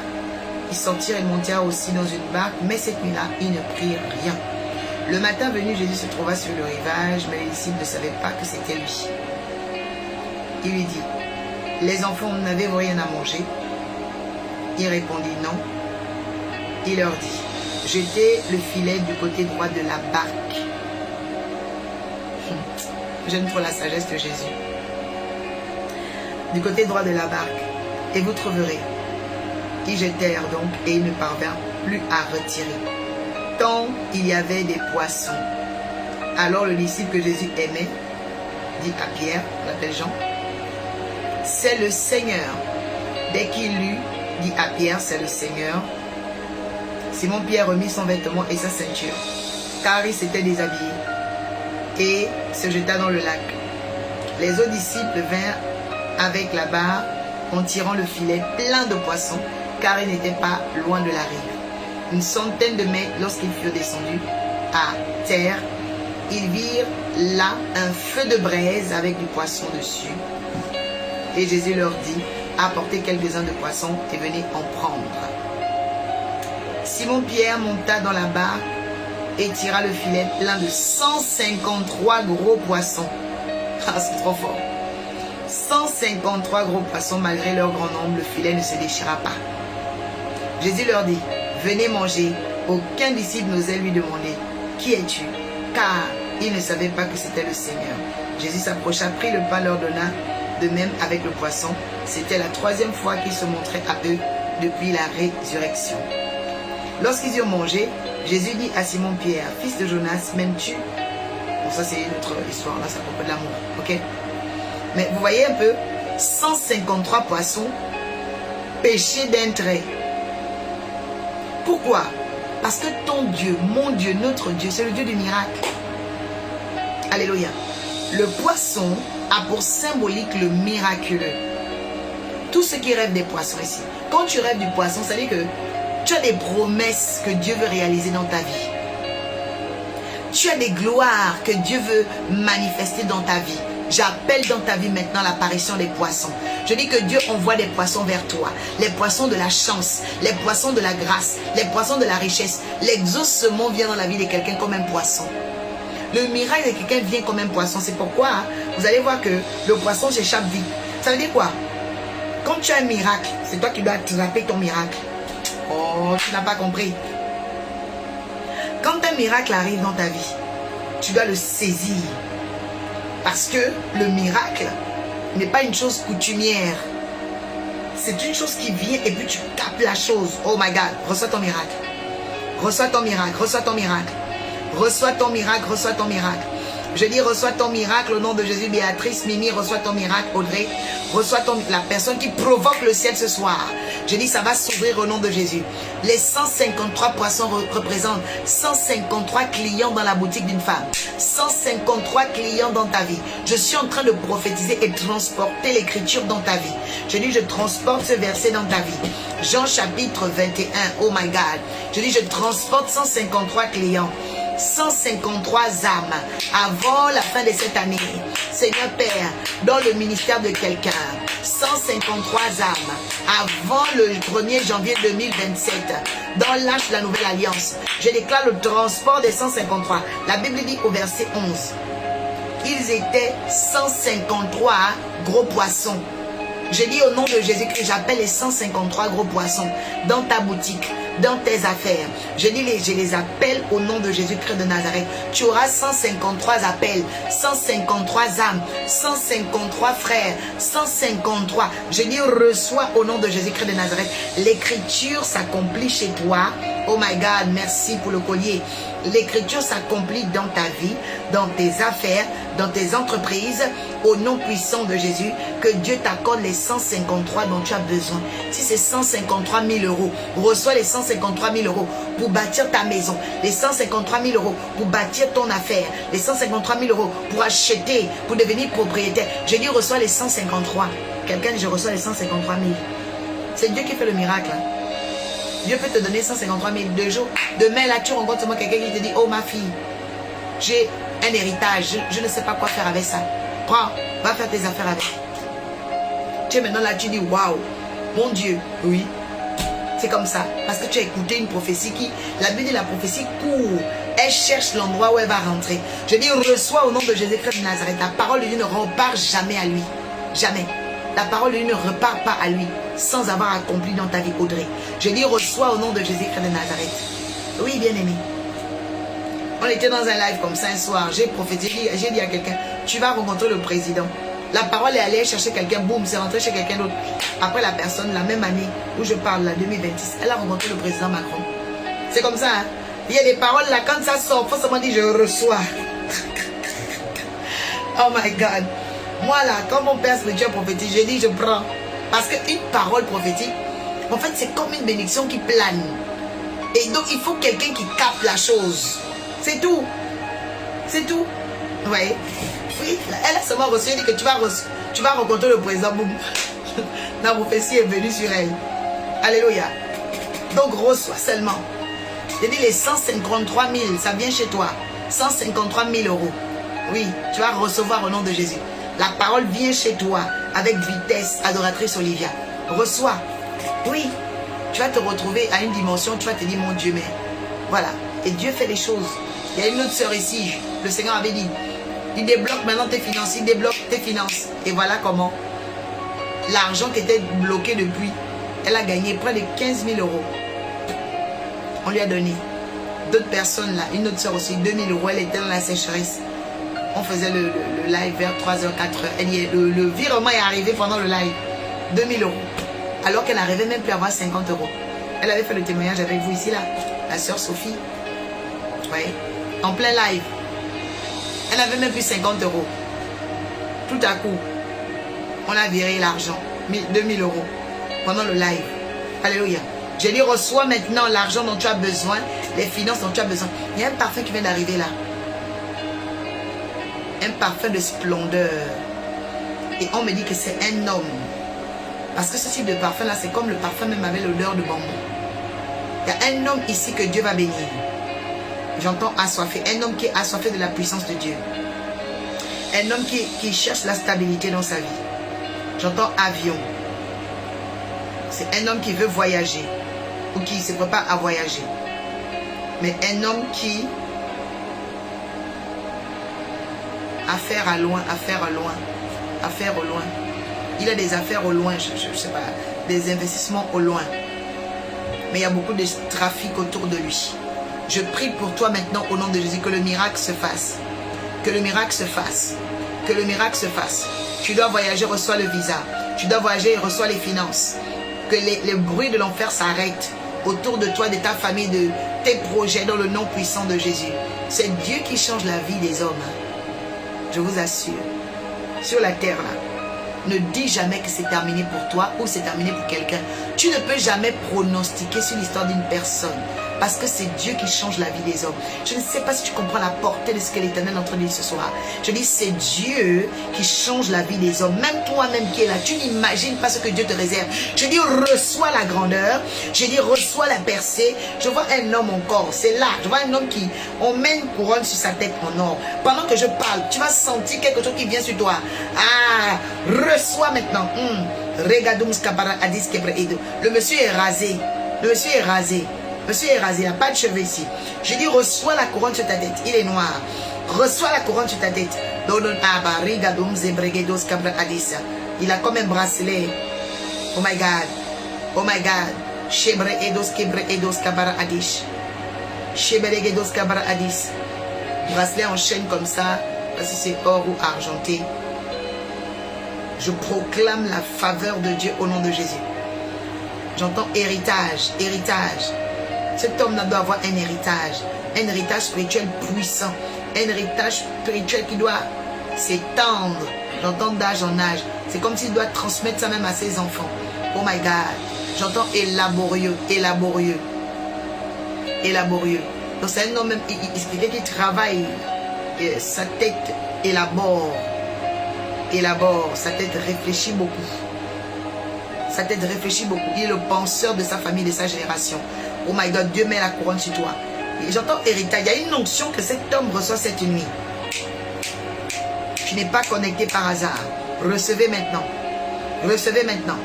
Ils sortirent et montèrent aussi dans une barque, mais cette nuit-là, ils ne prirent rien. Le matin venu, Jésus se trouva sur le rivage, mais les disciples ne savaient pas que c'était lui. Il lui dit, les enfants, n'avez-vous rien à manger? Il répondit non. Il leur dit, jetez le filet du côté droit de la barque. J'aime trop la sagesse de Jésus. Du côté droit de la barque, et vous trouverez. Ils jetèrent donc, et ils ne parvinrent plus à retirer, tant il y avait des poissons. Alors le disciple que Jésus aimait, dit à Pierre, on l'appelle Jean, c'est le Seigneur. Dès qu'il l'eut dit à Pierre, c'est le Seigneur, Simon-Pierre remit son vêtement et sa ceinture, car il s'était déshabillé, et se jeta dans le lac. Les autres disciples vinrent avec la barre en tirant le filet plein de poissons, car ils n'étaient pas loin de la rive. Une centaine de mètres, lorsqu'ils furent descendus à terre, ils virent là un feu de braise avec du poisson dessus. Et Jésus leur dit, apportez quelques-uns de poissons et venez en prendre. Simon-Pierre monta dans la barque et tira le filet plein de 153 gros poissons. Ah, c'est trop fort. 153 gros poissons, malgré leur grand nombre, le filet ne se déchira pas. Jésus leur dit, venez manger. Aucun disciple n'osait lui demander, qui es-tu? Car il ne savait pas que c'était le Seigneur. Jésus s'approcha, prit le pain, leur donna, de même avec le poisson. C'était la 3e fois qu'il se montrait à eux depuis la résurrection. Lorsqu'ils eurent mangé, Jésus dit à Simon-Pierre, fils de Jonas, m'aimes-tu? Bon, ça c'est une autre histoire, là c'est à propos de l'amour, ok? Mais vous voyez un peu, 153 poissons pêchés d'un trait. Pourquoi? Parce que ton Dieu, mon Dieu, notre Dieu, c'est le Dieu du miracle. Alléluia. Le poisson a pour symbolique le miraculeux. Tous ceux qui rêvent des poissons ici, quand tu rêves du poisson, ça veut dire que tu as des promesses que Dieu veut réaliser dans ta vie. Tu as des gloires que Dieu veut manifester dans ta vie. J'appelle dans ta vie maintenant l'apparition des poissons. Je dis que Dieu envoie des poissons vers toi. Les poissons de la chance, les poissons de la grâce, les poissons de la richesse. L'exaucement vient dans la vie de quelqu'un comme un poisson. Le miracle de quelqu'un vient comme un poisson. C'est pourquoi vous allez voir que le poisson s'échappe vite. Ça veut dire quoi? Quand tu as un miracle, c'est toi qui dois attraper ton miracle. Oh, tu n'as pas compris. Quand un miracle arrive dans ta vie, tu dois le saisir. Parce que le miracle n'est pas une chose coutumière. C'est une chose qui vient et puis tu captes la chose. Oh my God, reçois ton miracle. Reçois ton miracle, reçois ton miracle. Reçois ton miracle, reçois ton miracle. Je dis reçois ton miracle au nom de Jésus. Béatrice, Mimi, reçois ton miracle. Audrey, reçois la personne qui provoque le ciel ce soir. Je dis ça va s'ouvrir au nom de Jésus. Les 153 poissons représentent 153 clients dans la boutique d'une femme. 153 clients dans ta vie. Je suis en train de prophétiser et transporter l'écriture dans ta vie. Je dis je transporte ce verset dans ta vie. Jean chapitre 21. Oh my God. Je dis je transporte 153 clients. 153 âmes avant la fin de cette année. Seigneur Père, dans le ministère de quelqu'un, 153 âmes avant le 1er janvier 2027, dans l'âge de la nouvelle alliance. Je déclare le transport des 153. La Bible dit au verset 11, ils étaient 153 gros poissons. Je dis au nom de Jésus que j'appelle les 153 gros poissons dans ta boutique, dans tes affaires. Je les appelle au nom de Jésus-Christ de Nazareth. Tu auras 153 appels, 153 âmes, 153 frères, 153. Je dis reçois au nom de Jésus-Christ de Nazareth. L'écriture s'accomplit chez toi. Oh my God, merci pour le collier. L'écriture s'accomplit dans ta vie, dans tes affaires, dans tes entreprises, au nom puissant de Jésus. Que Dieu t'accorde les 153 dont tu as besoin. Si c'est 153 000 euros, reçois les 153 000 euros pour bâtir ta maison, les 153 000 euros pour bâtir ton affaire, les 153 000 euros pour acheter, pour devenir propriétaire. Je dis reçois les 153. Quelqu'un dit je reçois les 153 000. C'est Dieu qui fait le miracle. Dieu peut te donner 153 000 2 jours. Demain, là, tu rencontres seulement quelqu'un qui te dit, oh ma fille, j'ai un héritage, je ne sais pas quoi faire avec ça. Prends, va faire tes affaires avec. Tu es maintenant là, tu dis, waouh, mon Dieu, oui. C'est comme ça. Parce que tu as écouté une prophétie qui, la Bible dit la prophétie court. Elle cherche l'endroit où elle va rentrer. Je dis, reçois au nom de Jésus-Christ de Nazareth. La parole de Dieu ne repart jamais à lui. Jamais. La parole de Dieu ne repart pas à lui sans avoir accompli dans ta vie, Audrey. Je dis, reçois au nom de Jésus-Christ de Nazareth. Oui, bien-aimé. On était dans un live comme ça un soir. J'ai prophétisé, j'ai dit à quelqu'un, tu vas rencontrer le président. La parole est allée chercher quelqu'un, boum, c'est rentré chez quelqu'un d'autre. Après la personne, la même année où je parle, la 2026, elle a rencontré le président Macron. C'est comme ça, hein? Il y a des paroles là, quand ça sort, il faut seulement dire, je reçois. Oh my God. Moi là, quand mon père spirituel prophétique, je dis, je prends. Parce qu'une parole prophétique, en fait, c'est comme une bénédiction qui plane. Et donc, il faut quelqu'un qui capte la chose. C'est tout. C'est tout. Vous voyez? Oui, elle a seulement reçu, elle dit que tu vas rencontrer le président. Boum. La prophétie est venue sur elle. Alléluia. Donc, reçois seulement. J'ai dit les 153 000, ça vient chez toi. 153 000 euros. Oui, tu vas recevoir au nom de Jésus. La parole vient chez toi avec vitesse, adoratrice Olivia. Reçois. Oui, tu vas te retrouver à une dimension, tu vas te dire, mon Dieu, mais voilà. Et Dieu fait les choses. Il y a une autre sœur ici, le Seigneur avait dit, il débloque maintenant tes finances, il débloque tes finances. Et voilà comment l'argent qui était bloqué depuis, elle a gagné près de 15 000 euros. On lui a donné. D'autres personnes là, une autre sœur aussi, 2 000 euros, elle était dans la sécheresse. On faisait le live vers 3h, 4h. Le virement est arrivé pendant le live. 2 000 euros. Alors qu'elle n'arrivait même plus à avoir 50 euros. Elle avait fait le témoignage avec vous ici là. La sœur Sophie. Oui. En plein live. Elle n'avait même plus 50 euros. Tout à coup, on a viré l'argent. 2 000 euros. Pendant le live. Alléluia. Je dis, reçois maintenant l'argent dont tu as besoin. Les finances dont tu as besoin. Il y a un parfum qui vient d'arriver là. Un parfum de splendeur. Et on me dit que c'est un homme. Parce que ce type de parfum là, c'est comme le parfum même avec l'odeur de bambou. Il y a un homme ici que Dieu va bénir. J'entends assoiffé. Un homme qui est assoiffé de la puissance de Dieu. Un homme qui cherche la stabilité dans sa vie. J'entends avion. C'est un homme qui veut voyager. Ou qui se prépare à voyager. Mais un homme qui... Affaire à loin, affaire à loin, affaire au loin. Il a des affaires au loin, je ne sais pas, des investissements au loin. Mais il y a beaucoup de trafic autour de lui. Je prie pour toi maintenant au nom de Jésus que le miracle se fasse. Que le miracle se fasse. Que le miracle se fasse. Tu dois voyager, reçois le visa. Tu dois voyager, reçois les finances. Que les bruits de l'enfer s'arrêtent autour de toi, de ta famille, de tes projets dans le nom puissant de Jésus. C'est Dieu qui change la vie des hommes. Je vous assure, sur la terre là, ne dis jamais que c'est terminé pour toi ou c'est terminé pour quelqu'un. Tu ne peux jamais pronostiquer sur l'histoire d'une personne parce que c'est Dieu qui change la vie des hommes. Je ne sais pas si tu comprends la portée de ce que l'Éternel est en train de dire ce soir. Je dis, c'est Dieu qui change la vie des hommes. Même toi-même qui es là, tu n'imagines pas ce que Dieu te réserve. Je dis, reçois la grandeur. Je dis, reçois la percée. Je vois un homme encore, c'est là. Je vois un homme qui, on met une couronne sur sa tête en or. Pendant que je parle, tu vas sentir quelque chose qui vient sur toi. Ah, reçois maintenant. Le monsieur est rasé. Le monsieur est rasé. Monsieur est rasé, il n'a pas de cheveux ici. Je dis, reçois la couronne sur ta tête. Il est noir. Reçois la couronne sur ta tête. Il a comme un bracelet. Oh my God. Oh my God. Shebre edos kebre edos kabara adish. Shebre edos kabara adis. Bracelet en chaîne comme ça, parce que c'est or ou argenté. Je proclame la faveur de Dieu au nom de Jésus. J'entends héritage, héritage. Cet homme doit avoir un héritage spirituel puissant, un héritage spirituel qui doit s'étendre. J'entends d'âge en âge. C'est comme s'il doit transmettre ça même à ses enfants. Oh my God. J'entends élaborieux, élaborieux, élaborieux. Donc c'est un homme même, quelqu'un qui travaille, sa tête élabore, sa tête réfléchit beaucoup. Sa tête réfléchit beaucoup. Il est le penseur de sa famille, de sa génération. Oh my God, Dieu met la couronne sur toi. J'entends héritage. Il y a une onction que cet homme reçoit cette nuit. Tu n'es pas connecté par hasard. Recevez maintenant. Recevez maintenant.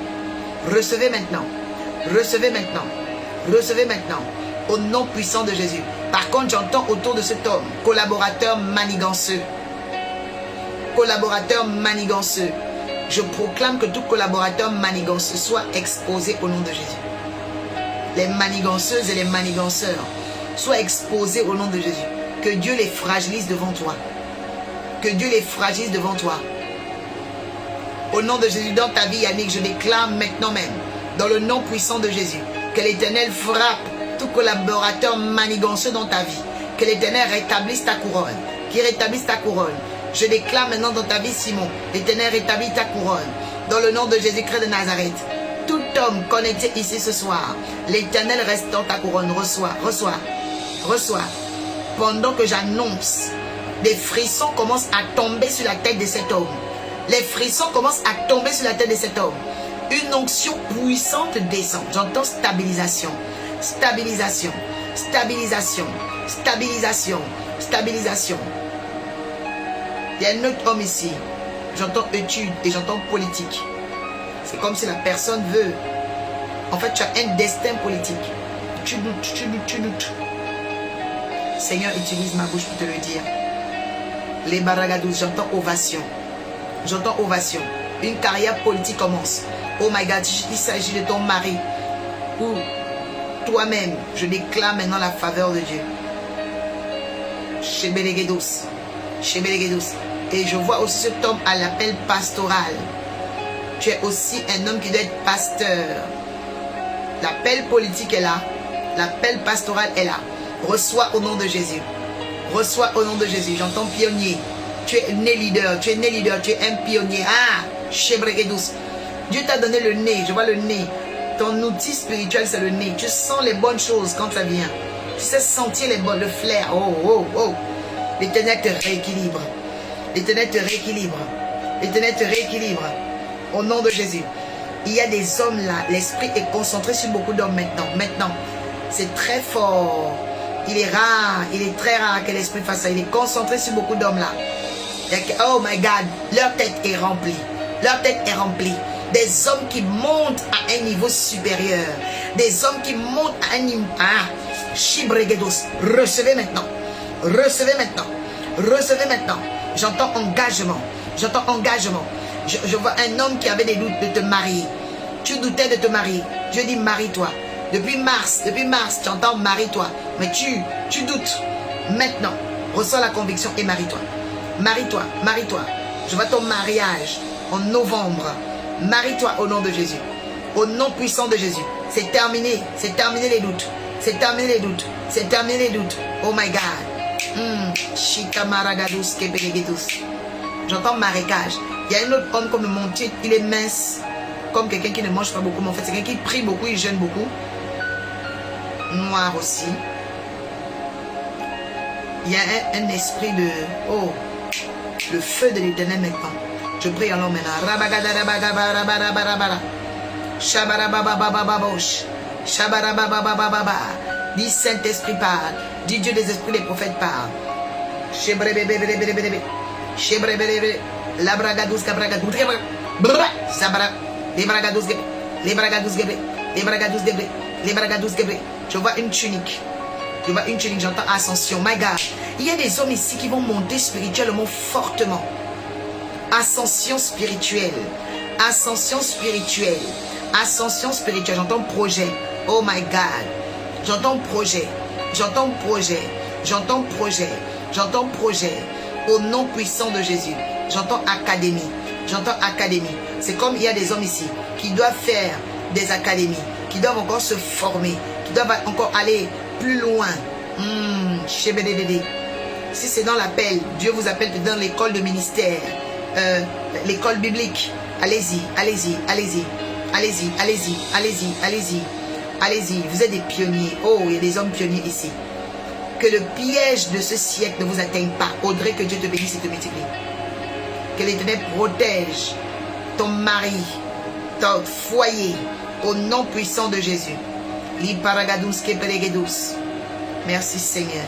Recevez maintenant. Recevez maintenant. Recevez maintenant. Au nom puissant de Jésus. Par contre, j'entends autour de cet homme, collaborateur maniganceux. Collaborateur maniganceux. Je proclame que tout collaborateur maniganceux soit exposé au nom de Jésus. Les maniganceuses et les maniganceurs soient exposés au nom de Jésus. Que Dieu les fragilise devant toi. Que Dieu les fragilise devant toi. Au nom de Jésus, dans ta vie, Yannick, je déclare maintenant même, dans le nom puissant de Jésus, que l'Éternel frappe tout collaborateur maniganceux dans ta vie. Que l'Éternel rétablisse ta couronne. Qu'il rétablisse ta couronne. Je déclare maintenant dans ta vie, Simon, l'Éternel rétablit ta couronne. Dans le nom de Jésus-Christ de Nazareth. Tout homme connecté ici ce soir, l'Éternel reste dans ta couronne. Reçois, reçois, reçois. Pendant que j'annonce, des frissons commencent à tomber sur la tête de cet homme. Les frissons commencent à tomber sur la tête de cet homme. Une onction puissante descend. J'entends stabilisation, stabilisation, stabilisation, stabilisation, stabilisation. Il y a un autre homme ici. J'entends études et j'entends politique. C'est comme si la personne veut. En fait, tu as un destin politique. Tu doutes, tu doutes, tu doutes. Seigneur, utilise ma bouche pour te le dire. Les baragadous, j'entends ovation. J'entends ovation. Une carrière politique commence. Oh my God, il s'agit de ton mari. Ou toi-même, je déclare maintenant la faveur de Dieu. Chebelegedos. Chebelegedos. Et je vois aussi cet homme à l'appel pastoral. Tu es aussi un homme qui doit être pasteur. L'appel politique est là. L'appel pastoral est là. Reçois au nom de Jésus. Reçois au nom de Jésus. J'entends pionnier. Tu es né leader. Tu es né leader. Tu es un pionnier. Ah, Chebregedous. Dieu t'a donné le nez. Je vois le nez. Ton outil spirituel, c'est le nez. Tu sens les bonnes choses quand ça vient. Tu sais sentir les bonnes, le flair. Oh, oh, oh. L'Éternel te rééquilibre. L'Éternel te rééquilibre. L'Éternel te rééquilibre. Au nom de Jésus. Il y a des hommes là. L'esprit est concentré sur beaucoup d'hommes maintenant. Maintenant. C'est très fort. Il est rare. Il est très rare que l'esprit fasse ça. Il est concentré sur beaucoup d'hommes là. Oh my God. Leur tête est remplie. Leur tête est remplie. Des hommes qui montent à un niveau supérieur. Des hommes qui montent à un niveau... Ah. Chibregedos. Recevez maintenant. Recevez maintenant. Recevez maintenant. J'entends engagement. J'entends engagement. Je vois un homme qui avait des doutes de te marier. Tu doutais de te marier. Je dis marie-toi. Depuis mars, tu entends marie-toi. Mais tu doutes. Maintenant, reçois la conviction et marie-toi. Marie-toi, marie-toi. Je vois ton mariage en novembre. Marie-toi au nom de Jésus. Au nom puissant de Jésus. C'est terminé. C'est terminé les doutes. C'est terminé les doutes. C'est terminé les doutes. Oh my God. Shikamaragados kebelegedus. J'entends marécage. Il y a un autre homme comme mon titre. Il est mince. Comme quelqu'un qui ne mange pas beaucoup. Mais en fait, c'est quelqu'un qui prie beaucoup. Il jeûne beaucoup. Noir aussi. Il y a un esprit de... Oh. Le feu de l'Éternel maintenant. Je prie en nom maintenant. Rabagadarabagarabarabarabara. Shabarababababababouch. Shabarabababababa. Dis Saint-Esprit parle. Dis Dieu des esprits, les prophètes parlent. Chebrebebebebebebebe. Chebrebebebe. Labragadous gabragadous. Zabara. Les bragadous gebre. Les bragadous gebre. Les bragadous gebre. Les bragadous gebre. Je vois une tunique. Je vois une tunique. J'entends ascension. My God. Il y a des hommes ici qui vont monter spirituellement fortement. Ascension spirituelle. Ascension spirituelle. Ascension spirituelle. J'entends projet. Oh my God. J'entends projet. J'entends projet. J'entends projet. J'entends projet. Au nom puissant de Jésus. J'entends académie. J'entends académie. C'est comme il y a des hommes ici qui doivent faire des académies, qui doivent encore se former, qui doivent encore aller plus loin. Si c'est dans l'appel, Dieu vous appelle dans l'école de ministère, l'école biblique. Allez-y, allez-y, allez-y, allez-y, allez-y, allez-y, allez-y, allez-y. Vous êtes des pionniers. Oh, il y a des hommes pionniers ici. Que le piège de ce siècle ne vous atteigne pas. Audrey, que Dieu te bénisse et te multiplie. Que l'Éternel protège ton mari, ton foyer, au nom puissant de Jésus. Merci Seigneur.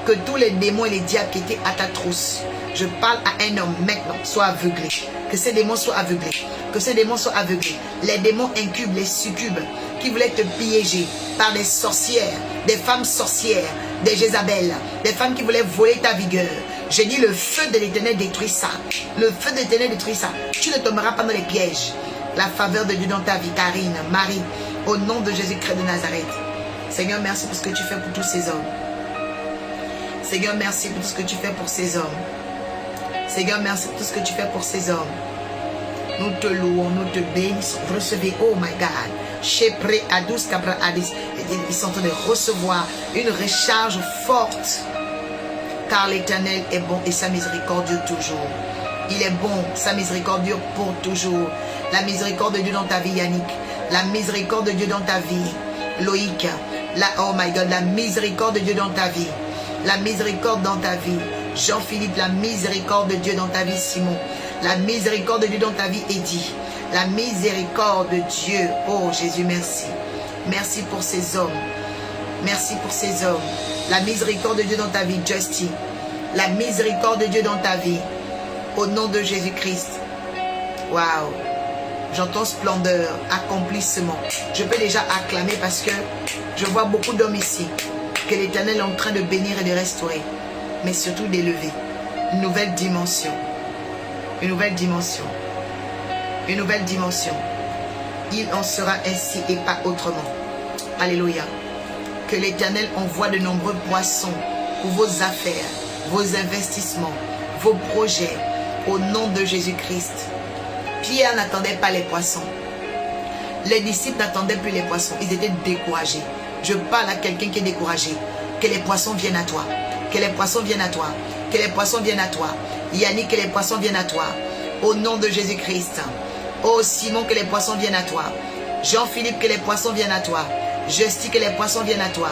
Que tous les démons et les diables qui étaient à ta trousse, je parle à un homme maintenant, soient aveuglés. Que ces démons soient aveuglés. Que ces démons soient aveuglés. Les démons incubes, les succubes, qui voulaient te piéger par des sorcières, des femmes sorcières, des Jézabel, des femmes qui voulaient voler ta vigueur. J'ai dit le feu de l'Éternel détruit ça. Le feu de l'Éternel détruit ça. Tu ne tomberas pas dans les pièges. La faveur de Dieu dans ta vie, Karine, Marie, au nom de Jésus-Christ de Nazareth. Seigneur, merci pour ce que tu fais pour tous ces hommes. Seigneur, merci pour tout ce que tu fais pour ces hommes. Seigneur, merci pour tout ce que tu fais pour ces hommes. Nous te louons, nous te bénissons. Recevez, oh my God. Chepré Adous Capra Adis. Ils sont en train de recevoir une recharge forte. Car l'Éternel est bon et sa miséricorde dure toujours. Il est bon, sa miséricorde dure pour toujours. La miséricorde de Dieu dans ta vie, Yannick. La miséricorde de Dieu dans ta vie, Loïc. Oh my God, la miséricorde de Dieu dans ta vie. La miséricorde dans ta vie, Jean-Philippe. La miséricorde de Dieu dans ta vie, Simon. La miséricorde de Dieu dans ta vie, Eddie. La miséricorde de Dieu. Oh Jésus, merci. Merci pour ces hommes. Merci pour ces hommes. La miséricorde de Dieu dans ta vie, Justy. La miséricorde de Dieu dans ta vie. Au nom de Jésus-Christ. Waouh. J'entends splendeur, accomplissement. Je peux déjà acclamer parce que je vois beaucoup d'hommes ici que l'Éternel est en train de bénir et de restaurer. Mais surtout d'élever. Une nouvelle dimension. Une nouvelle dimension. Une nouvelle dimension. Il en sera ainsi et pas autrement. Alléluia. Que l'Éternel envoie de nombreux poissons pour vos affaires, vos investissements, vos projets, au nom de Jésus-Christ. Pierre n'attendait pas les poissons. Les disciples n'attendaient plus les poissons. Ils étaient découragés. Je parle à quelqu'un qui est découragé. Que les poissons viennent à toi. Que les poissons viennent à toi. Que les poissons viennent à toi. Yannick, que les poissons viennent à toi. Au nom de Jésus-Christ. Oh Simon, que les poissons viennent à toi. Jean-Philippe, que les poissons viennent à toi. Justy, que les poissons viennent à toi.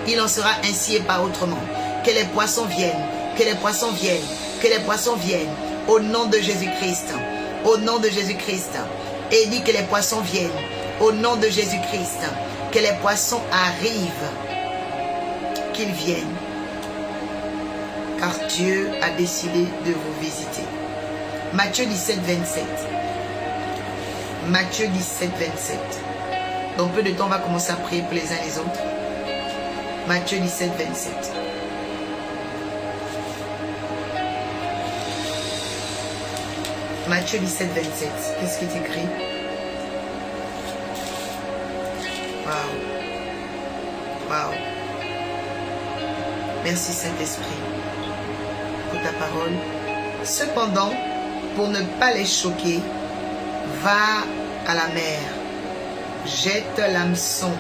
Il en sera ainsi et pas autrement. Que les poissons viennent. Que les poissons viennent. Que les poissons viennent. Au nom de Jésus-Christ. Au nom de Jésus-Christ. Et dit que les poissons viennent. Au nom de Jésus-Christ. Que les poissons arrivent. Qu'ils viennent. Car Dieu a décidé de vous visiter. Matthieu 17, 27. Matthieu 17, 27. Dans peu de temps, on va commencer à prier pour les uns les autres. Matthieu 17, 27. Matthieu 17, 27. Qu'est-ce qui est écrit? Waouh. Waouh. Merci Saint-Esprit pour ta parole. Cependant, pour ne pas les choquer, va à la mer, jette l'hameçon,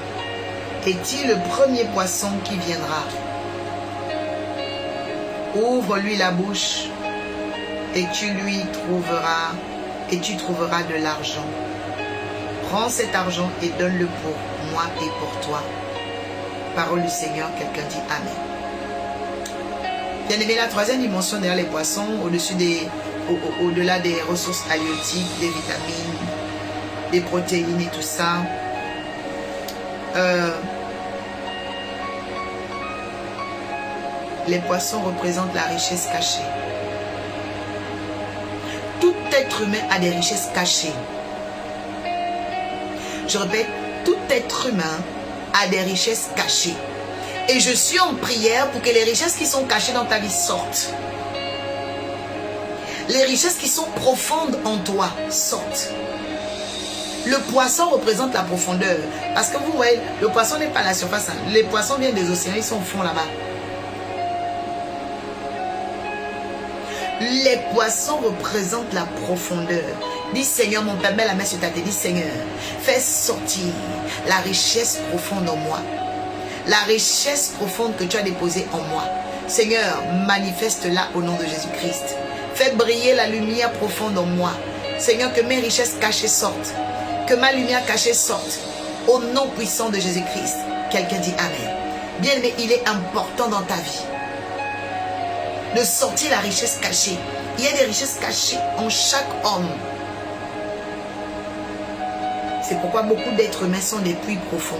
et tire le premier poisson qui viendra. Ouvre-lui la bouche, et tu trouveras de l'argent. Prends cet argent et donne-le pour moi et pour toi. Parole du Seigneur, quelqu'un dit Amen. Bien aimé, la troisième dimension derrière les poissons, au-delà des ressources halieutiques, des vitamines, des protéines et tout ça, les poissons représentent la richesse cachée. Tout être humain a des richesses cachées. Je répète, tout être humain a des richesses cachées. Et je suis en prière pour que les richesses qui sont cachées dans ta vie sortent. Les richesses qui sont profondes en toi sortent. Le poisson représente la profondeur. Parce que vous voyez, le poisson n'est pas à la surface. Hein. Les poissons viennent des océans, ils sont au fond là-bas. Les poissons représentent la profondeur. Dis Seigneur, mon Père, mets la main sur ta tête. Dis Seigneur, fais sortir la richesse profonde en moi. La richesse profonde que tu as déposée en moi. Seigneur, manifeste-la au nom de Jésus-Christ. Fais briller la lumière profonde en moi. Seigneur, que mes richesses cachées sortent. Que ma lumière cachée sorte. Au nom puissant de Jésus-Christ. Quelqu'un dit Amen. Bien-aimé, il est important dans ta vie de sortir la richesse cachée. Il y a des richesses cachées en chaque homme. C'est pourquoi beaucoup d'êtres humains sont des puits profonds.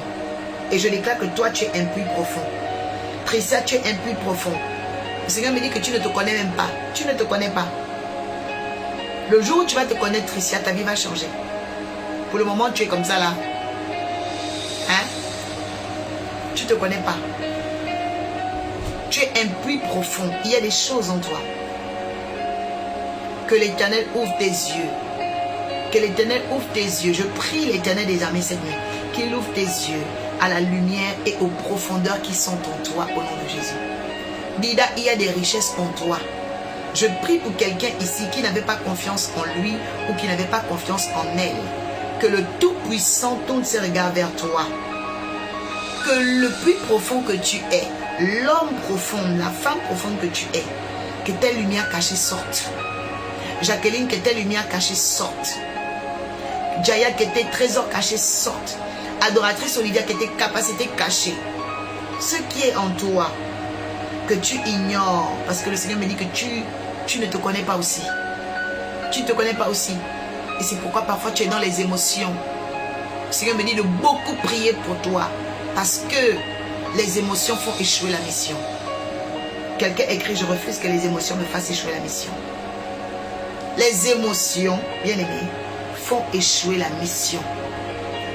Et je déclare que toi, tu es un puits profond. Tricia, tu es un puits profond. Le Seigneur me dit que tu ne te connais même pas. Tu ne te connais pas. Le jour où tu vas te connaître, Tricia, ta vie va changer. Pour le moment, tu es comme ça là. Hein? Tu ne te connais pas. Tu es un puits profond. Il y a des choses en toi. Que l'Éternel ouvre tes yeux. Que l'Éternel ouvre tes yeux. Je prie l'Éternel des armées cette nuit. Qu'il ouvre tes yeux à la lumière et aux profondeurs qui sont en toi au nom de Jésus. Dida, il y a des richesses en toi. Je prie pour quelqu'un ici qui n'avait pas confiance en lui ou qui n'avait pas confiance en elle. Que le Tout-Puissant tourne ses regards vers toi. Que le puits profond que tu es, l'homme profond, la femme profonde que tu es, que tes lumières cachées sortent. Jacqueline, que tes lumières cachées sortent. Jaya, que tes trésors cachés sortent. Adoratrice Olivia, que tes capacités cachées. Ce qui est en toi, que tu ignores, parce que le Seigneur me dit que tu ne te connais pas aussi. Tu ne te connais pas aussi. Et c'est pourquoi parfois tu es dans les émotions. Le Seigneur me dit de beaucoup prier pour toi, parce que les émotions font échouer la mission. Quelqu'un écrit, je refuse que les émotions me fassent échouer la mission. Les émotions, bien aimés, font échouer la mission.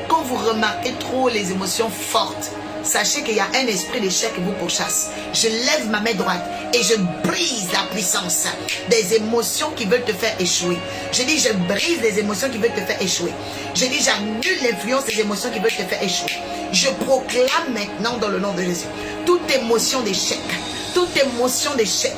Quand vous remarquez trop les émotions fortes, sachez qu'il y a un esprit d'échec qui vous pourchasse. Je lève ma main droite et je brise la puissance des émotions qui veulent te faire échouer. Je dis, je brise les émotions qui veulent te faire échouer. Je dis, j'annule l'influence des émotions qui veulent te faire échouer. Je proclame maintenant dans le nom de Jésus, toute émotion d'échec, toute émotion d'échec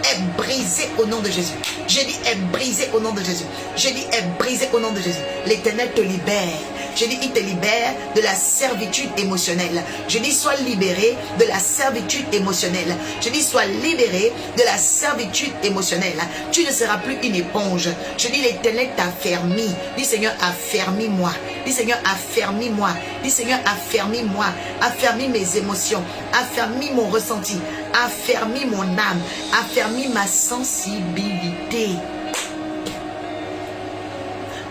est brisée au nom de Jésus. Je dis, est brisée au nom de Jésus. Je dis, est brisée au nom de Jésus. L'Éternel te libère. Je dis, il te libère de la servitude émotionnelle. Je dis, sois libéré de la servitude émotionnelle. Je dis, sois libéré de la servitude émotionnelle. Tu ne seras plus une éponge. Je dis, l'Éternel t'a affermi. Dis, Seigneur, affermis-moi. Dis, Seigneur, affermis-moi. Dis, Seigneur, affermis-moi. Affermis mes émotions. Affermis mon ressenti. Affermis mon âme. Affermis ma sensibilité.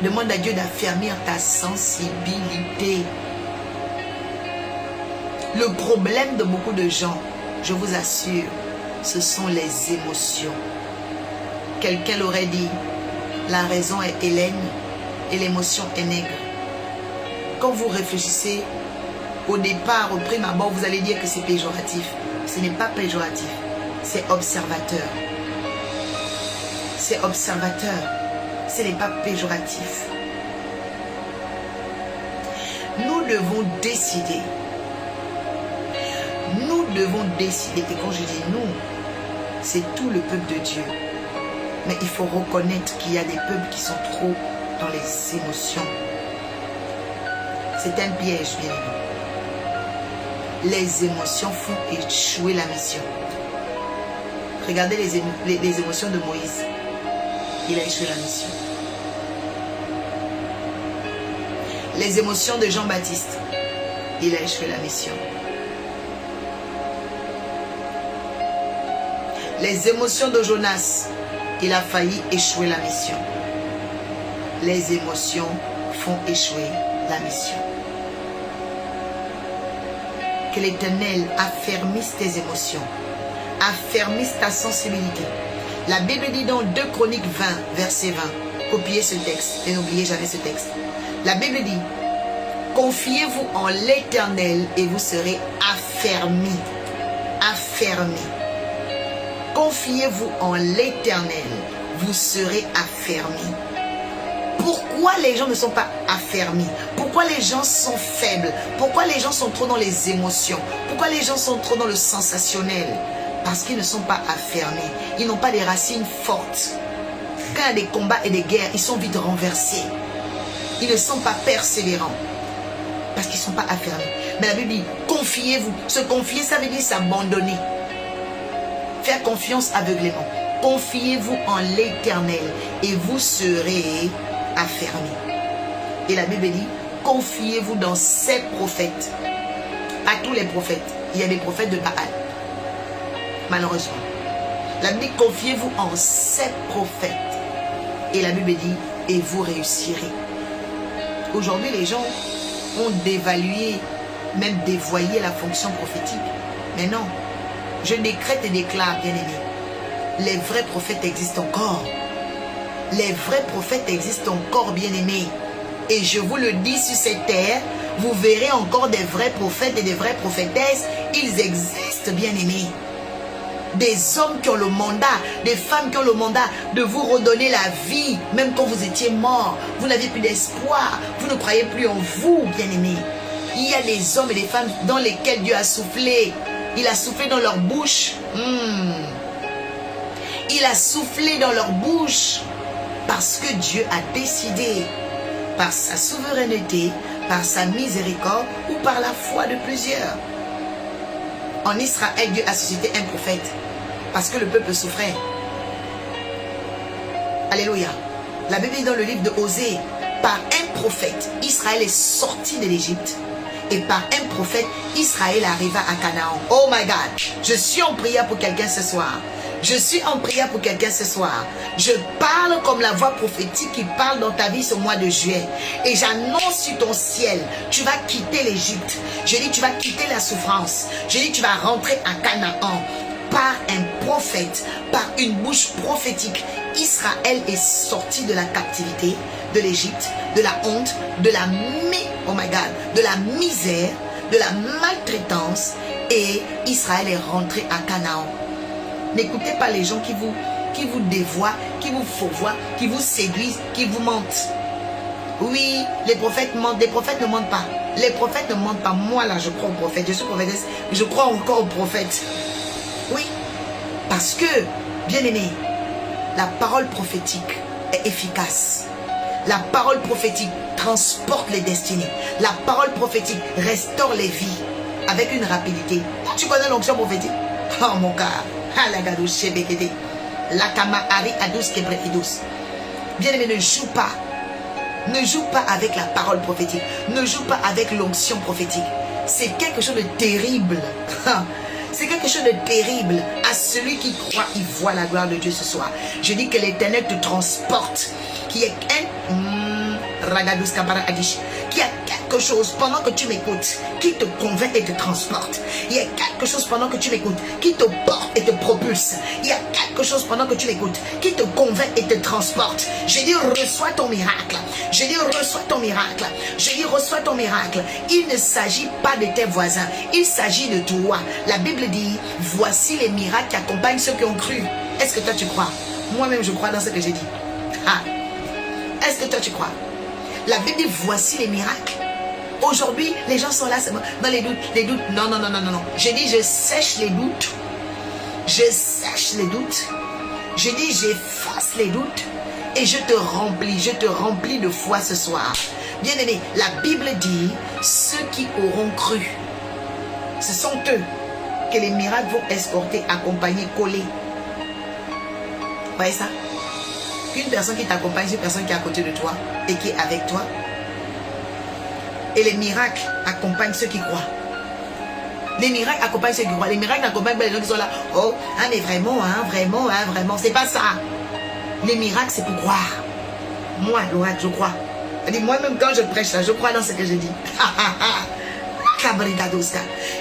Demande à Dieu d'affermir ta sensibilité. Le problème de beaucoup de gens, je vous assure, ce sont les émotions. Quelqu'un l'aurait dit, la raison est Hélène et l'émotion est nègre. Quand vous réfléchissez, au départ, au prime abord, vous allez dire que c'est péjoratif. Ce n'est pas péjoratif, c'est observateur. C'est observateur. Ce n'est pas péjoratif. Nous devons décider. Nous devons décider. Et quand je dis nous, c'est tout le peuple de Dieu. Mais il faut reconnaître qu'il y a des peuples qui sont trop dans les émotions. C'est un piège, bien aimé. Les émotions font échouer la mission. Regardez les émotions de Moïse. Il a échoué la mission. Les émotions de Jean-Baptiste, il a échoué la mission. Les émotions de Jonas, il a failli échouer la mission. Les émotions font échouer la mission. Que l'Éternel affermisse tes émotions, affermisse ta sensibilité. La Bible dit dans 2 Chroniques 20, verset 20, copiez ce texte et n'oubliez jamais ce texte. La Bible dit, confiez-vous en l'Éternel et vous serez affermis. Affermis. Confiez-vous en l'Éternel, vous serez affermis. Pourquoi les gens ne sont pas affermis? Pourquoi les gens sont faibles? Pourquoi les gens sont trop dans les émotions? Pourquoi les gens sont trop dans le sensationnel? Parce qu'ils ne sont pas affermis. Ils n'ont pas des racines fortes. Quand il y a des combats et des guerres, ils sont vite renversés. Ils ne sont pas persévérants. Parce qu'ils ne sont pas affermis. Mais la Bible dit, confiez-vous. Se confier, ça veut dire s'abandonner. Faire confiance aveuglément. Confiez-vous en l'Éternel et vous serez affermis. Et la Bible dit, confiez-vous dans ses prophètes. Pas tous les prophètes. Il y a des prophètes de Baal. Malheureusement. La Bible dit, confiez-vous en ses prophètes. Et la Bible dit, et vous réussirez. Aujourd'hui, les gens ont dévalué, même dévoyé la fonction prophétique. Mais non. Je décrète et déclare, bien-aimés, les vrais prophètes existent encore. Les vrais prophètes existent encore, bien-aimés. Et je vous le dis sur cette terre, vous verrez encore des vrais prophètes et des vraies prophétesses. Ils existent, bien-aimés. Des hommes qui ont le mandat, des femmes qui ont le mandat de vous redonner la vie, même quand vous étiez mort. Vous n'avez plus d'espoir, vous ne croyez plus en vous, bien-aimés. Il y a des hommes et des femmes dans lesquels Dieu a soufflé. Il a soufflé dans leur bouche. Il a soufflé dans leur bouche parce que Dieu a décidé, par sa souveraineté, par sa miséricorde ou par la foi de plusieurs. En Israël, Dieu a suscité un prophète parce que le peuple souffrait. Alléluia. La Bible dit dans le livre de Osée, par un prophète, Israël est sorti de l'Égypte. Et par un prophète, Israël arriva à Canaan. Oh my God. Je suis en prière pour quelqu'un ce soir. Je suis en prière pour quelqu'un ce soir. Je parle comme la voix prophétique qui parle dans ta vie ce mois de juillet. Et j'annonce sur ton ciel, tu vas quitter l'Égypte. Je dis, tu vas quitter la souffrance. Je dis, tu vas rentrer à Canaan. Par un prophète, par une bouche prophétique, Israël est sorti de la captivité, de l'Égypte, de la honte, de la oh my God, de la misère, de la maltraitance, et Israël est rentré à Canaan. N'écoutez pas les gens qui vous dévoient, qui vous fourvoient, qui vous séduisent, qui vous mentent. Oui, les prophètes mentent, les prophètes ne mentent pas. Les prophètes ne mentent pas. Moi là, je crois aux prophètes, je suis prophétesse, je crois encore aux prophètes. Oui, parce que, bien aimé, la parole prophétique est efficace. La parole prophétique transporte les destinées. La parole prophétique restaure les vies avec une rapidité. Tu connais l'onction prophétique? Oh mon gars. Bien aimé, ne joue pas. Ne joue pas avec la parole prophétique. Ne joue pas avec l'onction prophétique. C'est quelque chose de terrible. C'est quelque chose de terrible. À celui qui croit, il voit la gloire de Dieu ce soir. Je dis que l'Éternel te transporte. Qu'il y ait qu'il y a quelque chose pendant que tu m'écoutes qui te convainc et te transporte. Il y a quelque chose pendant que tu m'écoutes qui te porte et te propulse. Il y a quelque chose pendant que tu m'écoutes qui te convainc et te transporte. Je dis reçois ton miracle. Je dis reçois ton miracle. Je dis reçois ton miracle. Il ne s'agit pas de tes voisins. Il s'agit de toi. La Bible dit voici les miracles qui accompagnent ceux qui ont cru. Est-ce que toi tu crois? Moi-même je crois dans ce que j'ai dit. Est-ce que toi tu crois? La Bible dit voici les miracles. Aujourd'hui, les gens sont là dans les doutes. Non. Je dis je sèche les doutes. Je sèche les doutes. Je dis j'efface les doutes. Et je te remplis de foi ce soir. Bien aimé, la Bible dit ceux qui auront cru. Ce sont eux que les miracles vont escorter, accompagner, coller. Vous voyez ça? Une personne qui t'accompagne, c'est une personne qui est à côté de toi et qui est avec toi. Et les miracles accompagnent ceux qui croient. Les miracles accompagnent ceux qui croient. Les miracles n'accompagnent pas les gens qui sont là. Oh, mais vraiment. C'est pas ça. Les miracles, c'est pour croire. Moi, Laurette, je crois. Moi-même, quand je prêche ça, je crois dans ce que je dis.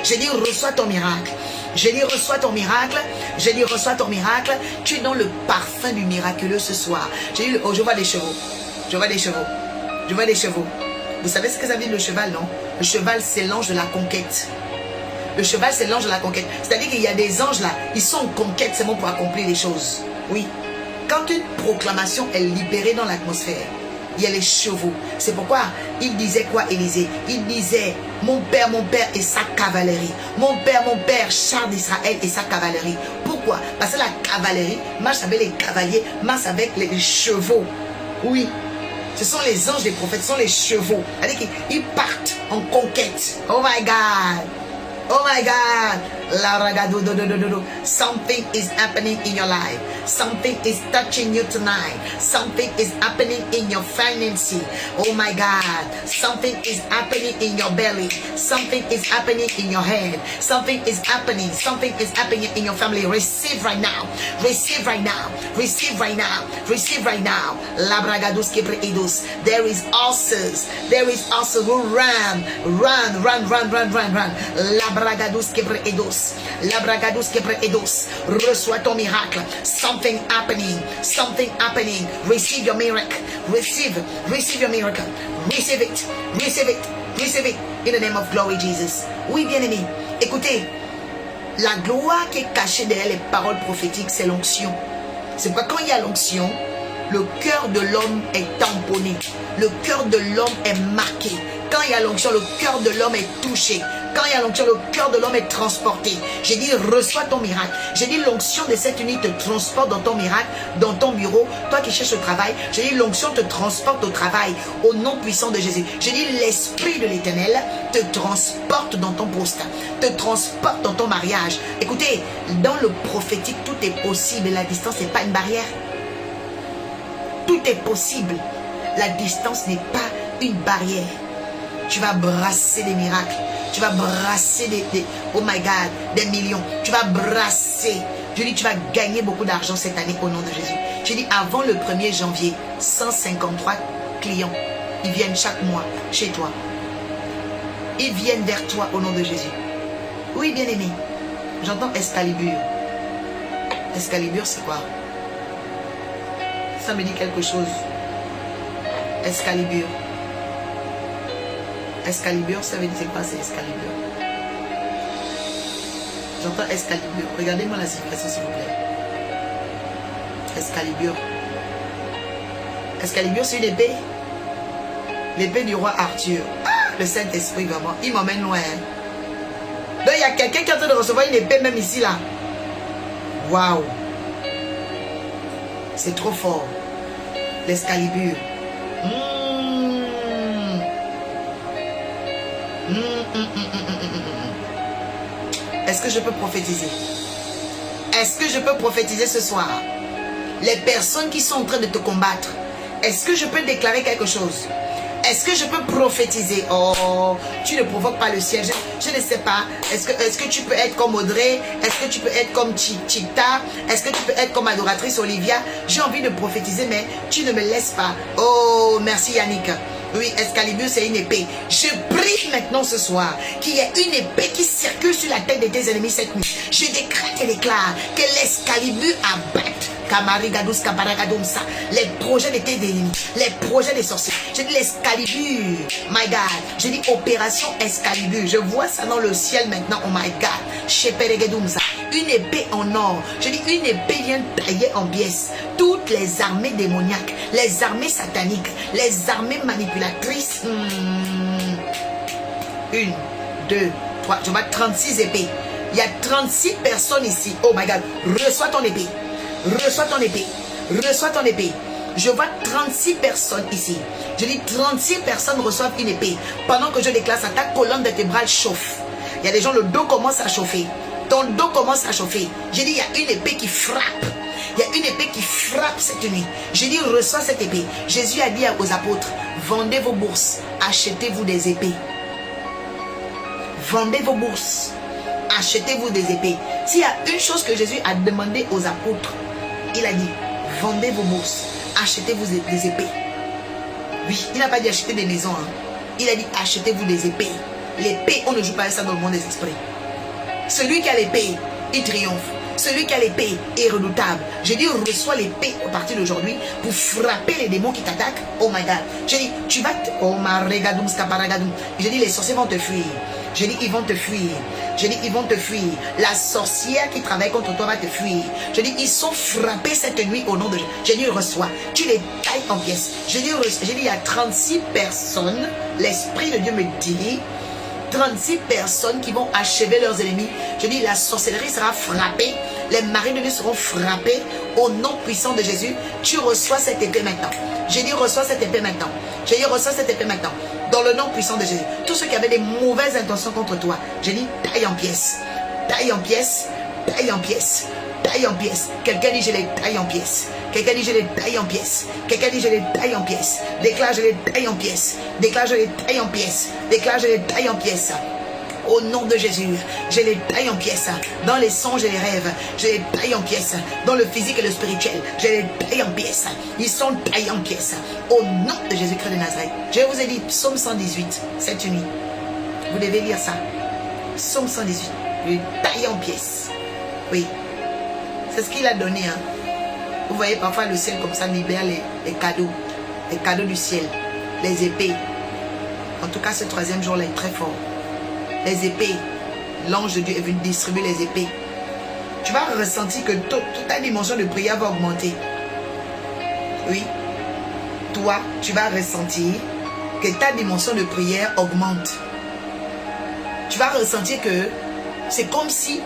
Je dis, reçois ton miracle. Je dis, reçois ton miracle. Je dis, reçois ton miracle. Tu es dans le parfum du miraculeux ce soir. Je dis, oh, je vois des chevaux. Je vois des chevaux. Vous savez ce que ça veut dire le cheval, non? Le cheval, c'est l'ange de la conquête. Le cheval, c'est l'ange de la conquête. C'est-à-dire qu'il y a des anges là, ils sont en conquête seulement pour accomplir les choses. Oui. Quand une proclamation est libérée dans l'atmosphère, il y a les chevaux. C'est pourquoi il disait quoi, Élisée? Il disait, mon père et sa cavalerie. Mon père, char d'Israël et sa cavalerie. Pourquoi? Parce que la cavalerie marche avec les cavaliers, marche avec les chevaux. Oui. Ce sont les anges des prophètes, ce sont les chevaux. C'est-à-dire qu'ils partent en conquête. Oh my God. Oh my God. Something is happening in your life. Something is touching you tonight. Something is happening in your finances. Oh my God. Something is happening in your belly. Something is happening in your head. Something is happening. Something is happening in your family. Receive right now. Receive right now. Receive right now. Receive right now. There is ulcers. There is ulcers who run. Reçois ton miracle. Something happening. Something happening. Receive your miracle. Receive your miracle. Receive it. Receive it. Receive it. In the name of glory, Jesus. Oui, bien-aimé. Écoutez, la gloire qui est cachée derrière les paroles prophétiques, c'est l'onction. C'est pourquoi quand il y a l'onction, le cœur de l'homme est tamponné. Le cœur de l'homme est marqué. Quand il y a l'onction, le cœur de l'homme est touché. Quand il y a l'onction, le cœur de l'homme est transporté. J'ai dit, reçois ton miracle. J'ai dit, l'onction de cette nuit te transporte dans ton miracle, dans ton bureau. Toi qui cherches le travail, j'ai dit, l'onction te transporte au travail, au nom puissant de Jésus. J'ai dit, l'Esprit de l'Éternel te transporte dans ton poste, te transporte dans ton mariage. Écoutez, dans le prophétique, tout est possible. La distance n'est pas une barrière. Tout est possible. La distance n'est pas une barrière. Tu vas brasser des miracles. Tu vas brasser oh my God, des millions. Tu vas brasser. Je dis, tu vas gagner beaucoup d'argent cette année au nom de Jésus. Je dis, avant le 1er janvier, 153 clients, ils viennent chaque mois chez toi. Ils viennent vers toi au nom de Jésus. Oui, bien-aimé. J'entends Excalibur. Excalibur, c'est quoi? Ça me dit quelque chose. Excalibur. Excalibur, ça veut dire c'est quoi, c'est Excalibur? J'entends Excalibur. Regardez-moi la signification, s'il vous plaît. Excalibur. Excalibur, c'est une épée. L'épée du roi Arthur. Ah, le Saint-Esprit, vraiment. Il m'emmène loin. Donc, il y a quelqu'un qui est en train de recevoir une épée, même ici, là. Waouh. C'est trop fort. L'Excalibur. Est-ce que je peux prophétiser? Est-ce que je peux prophétiser ce soir? Les personnes qui sont en train de te combattre, est-ce que je peux déclarer quelque chose? Est-ce que je peux prophétiser? Oh, tu ne provoques pas le ciel. Je ne sais pas. Est-ce que tu peux être comme Audrey? Est-ce que tu peux être comme Chita? Est-ce que tu peux être comme adoratrice Olivia? J'ai envie de prophétiser, mais tu ne me laisses pas. Oh, merci Yannick. Oui, Excalibur, c'est une épée. Je prie maintenant ce soir qu'il y ait une épée qui circule sur la tête de tes ennemis cette nuit. Je décrète et déclare que l'Excalibur abatte les projets de tes ennemis, les projets des sorciers. Je dis l'Excalibur, my God. Je dis opération Excalibur. Je vois ça dans le ciel maintenant, oh my God. Une épée en or. Je dis une épée vient tailler en pièces toutes les armées démoniaques, les armées sataniques, les armées manipulatrices. 1, 2, 3, je vois 36 épées. Il y a 36 personnes ici. Oh my God, reçois ton épée. Reçois ton épée. Reçois ton épée. Je vois 36 personnes ici. Je dis 36 personnes reçoivent une épée. Pendant que je déclare ça, ta colonne vertébrale chauffe. Il y a des gens, le dos commence à chauffer. Ton dos commence à chauffer. J'ai dit, il y a une épée qui frappe. Il y a une épée qui frappe cette nuit. J'ai dit, reçois cette épée. Jésus a dit aux apôtres, vendez vos bourses, achetez-vous des épées. Vendez vos bourses, achetez-vous des épées. S'il y a une chose que Jésus a demandé aux apôtres, il a dit, vendez vos bourses, achetez-vous des épées. Oui, il n'a pas dit acheter des maisons. Hein. Il a dit, achetez-vous des épées. L'épée, on ne joue pas ça dans le monde des esprits. Celui qui a l'épée, il triomphe. Celui qui a l'épée est redoutable. Je dis, reçois l'épée à partir d'aujourd'hui pour frapper les démons qui t'attaquent. Oh my God. Je dis, tu vas... Oh my regadum, scaparagadum. Je dis, les sorciers vont te fuir. Je dis, ils vont te fuir. Je dis, ils vont te fuir. La sorcière qui travaille contre toi va te fuir. Je dis, ils sont frappés cette nuit au nom de Jésus. Je dis, reçois. Tu les tailles en pièces. Je dis, il y a 36 personnes. L'Esprit de Dieu me dit, 36 personnes qui vont achever leurs ennemis. Je dis, la sorcellerie sera frappée. Les maris de Dieu seront frappés au nom puissant de Jésus. Tu reçois cette épée maintenant. J'ai dit, reçois cette épée maintenant. J'ai dit, reçois cette épée maintenant. Dans le nom puissant de Jésus. Tous ceux qui avaient des mauvaises intentions contre toi, j'ai dit, taille en pièces. Taille en pièces. Taille en pièces. Taille en pièces. Quelqu'un dit, je les taille en pièces. Quelqu'un dit, je les taille en pièces. Quelqu'un dit, je les taille en pièces. Déclare, je les taille en pièces. Déclare, je les taille en pièces. Déclare, je les taille en pièces. Au nom de Jésus, je les taille en pièces. Dans les songes et les rêves, je les taille en pièces. Dans le physique et le spirituel, je les taille en pièces. Ils sont taillés en pièces. Au nom de Jésus-Christ de Nazareth. Je vous ai dit, psaume 118, cette nuit. Vous devez lire ça. Psaume 118. Je les taille en pièces. Oui. C'est ce qu'il a donné. Hein. Vous voyez parfois le ciel comme ça libère les cadeaux. Les cadeaux du ciel. Les épées. En tout cas, ce troisième jour-là est très fort. Les épées. L'ange de Dieu est venu distribuer les épées. Tu vas ressentir que toute ta dimension de prière va augmenter. Oui. Toi, tu vas ressentir que ta dimension de prière augmente. Tu vas ressentir que c'est comme si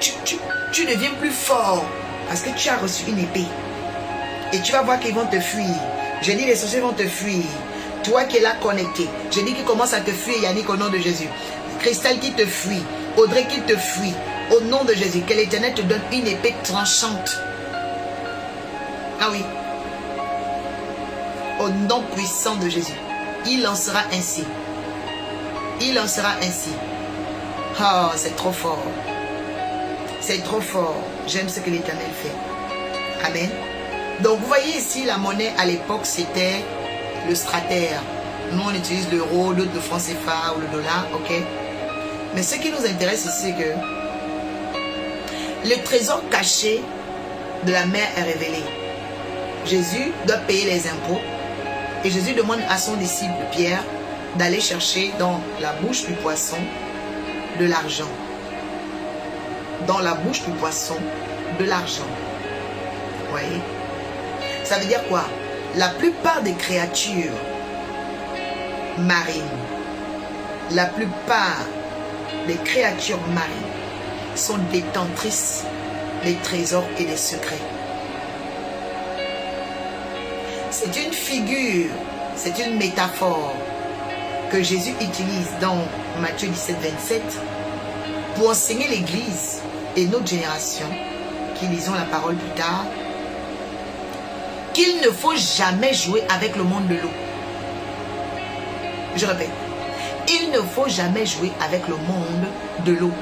tu deviens plus fort parce que tu as reçu une épée. Et tu vas voir qu'ils vont te fuir. Je dis, les sorciers vont te fuir. Toi qui es là connecté. Je dis qu'ils commencent à te fuir, Yannick, au nom de Jésus. Christelle qui te fuit. Audrey qui te fuit. Au nom de Jésus. Que l'Éternel te donne une épée tranchante. Ah oui. Au nom puissant de Jésus. Il en sera ainsi. Il en sera ainsi. Oh, c'est trop fort. C'est trop fort. J'aime ce que l'Éternel fait. Amen. Donc, vous voyez ici, la monnaie à l'époque, c'était le stratère. Nous, on utilise l'euro, d'autres le franc CFA ou le dollar, ok? Mais ce qui nous intéresse ici, c'est que le trésor caché de la mer est révélé. Jésus doit payer les impôts. Et Jésus demande à son disciple Pierre d'aller chercher dans la bouche du poisson de l'argent. Dans la bouche du poisson de l'argent. Vous voyez? Ça veut dire quoi? La plupart des créatures marines, la plupart des créatures marines sont détentrices des trésors et des secrets. C'est une figure, c'est une métaphore que Jésus utilise dans Matthieu 17, 27 pour enseigner l'Église et notre génération qui lisons la parole plus tard qu'il ne faut jamais jouer avec le monde de l'eau. Je répète, il ne faut jamais jouer avec le monde de l'eau.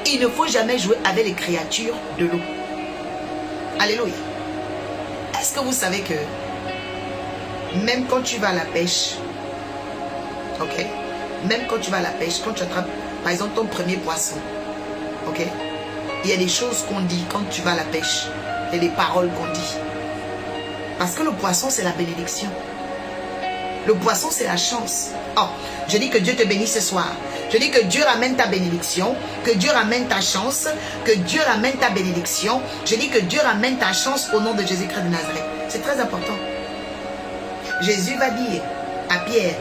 Il ne faut jamais jouer avec les créatures de l'eau. Alléluia. Est-ce que vous savez que même quand tu vas à la pêche, ok, même quand tu vas à la pêche, quand tu attrapes par exemple ton premier poisson, ok, il y a des choses qu'on dit quand tu vas à la pêche. Il y a des paroles qu'on dit. Parce que le poisson, c'est la bénédiction. Le poisson, c'est la chance. Oh, je dis que Dieu te bénisse ce soir. Je dis que Dieu ramène ta bénédiction, que Dieu ramène ta chance, que Dieu ramène ta bénédiction. Je dis que Dieu ramène ta chance au nom de Jésus-Christ de Nazareth. C'est très important. Jésus va dire à Pierre,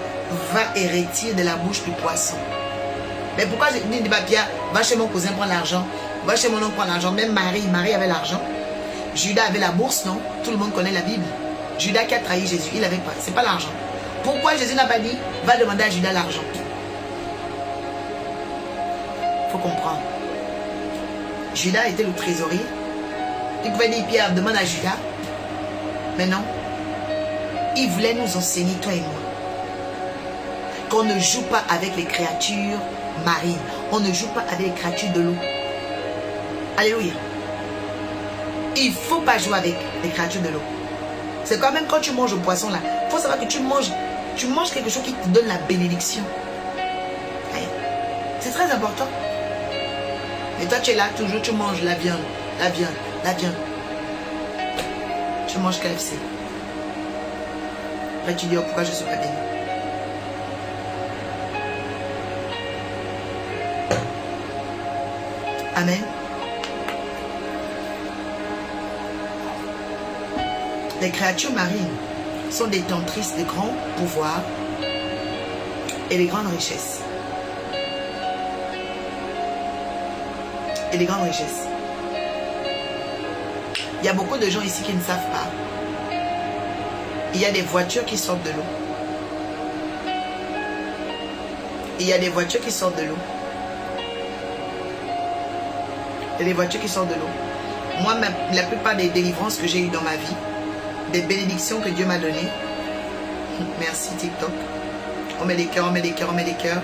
va et retire de la bouche du poisson. Mais pourquoi je dis à Pierre, va chez mon cousin prendre l'argent, va chez mon oncle prendre l'argent. Même Marie avait l'argent. Judas avait la bourse, non? Tout le monde connaît la Bible. Judas qui a trahi Jésus, il n'avait pas. C'est pas l'argent. Pourquoi Jésus n'a pas dit, va demander à Judas l'argent? Il faut comprendre. Judas était le trésorier. Il pouvait dire, Pierre, demande à Judas. Mais non. Il voulait nous enseigner, toi et moi, qu'on ne joue pas avec les créatures marines. On ne joue pas avec les créatures de l'eau. Alléluia. Il ne faut pas jouer avec les créatures de l'eau. C'est quand même quand tu manges au poisson là. Il faut savoir que tu manges quelque chose qui te donne la bénédiction. C'est très important. Et toi tu es là, toujours tu manges la viande, la viande, la viande. Tu manges KFC. Après tu dis, oh, pourquoi je ne suis pas béni? Amen. Les créatures marines sont détentrices de grands pouvoirs et de grandes richesses. Et de grandes richesses. Il y a beaucoup de gens ici qui ne savent pas. Il y a des voitures qui sortent de l'eau. Il y a des voitures qui sortent de l'eau. Il y a des voitures qui sortent de l'eau. Moi, la plupart des délivrances que j'ai eues dans ma vie, des bénédictions que Dieu m'a données. Merci TikTok. On met des cœurs, on met des cœurs, on met des cœurs.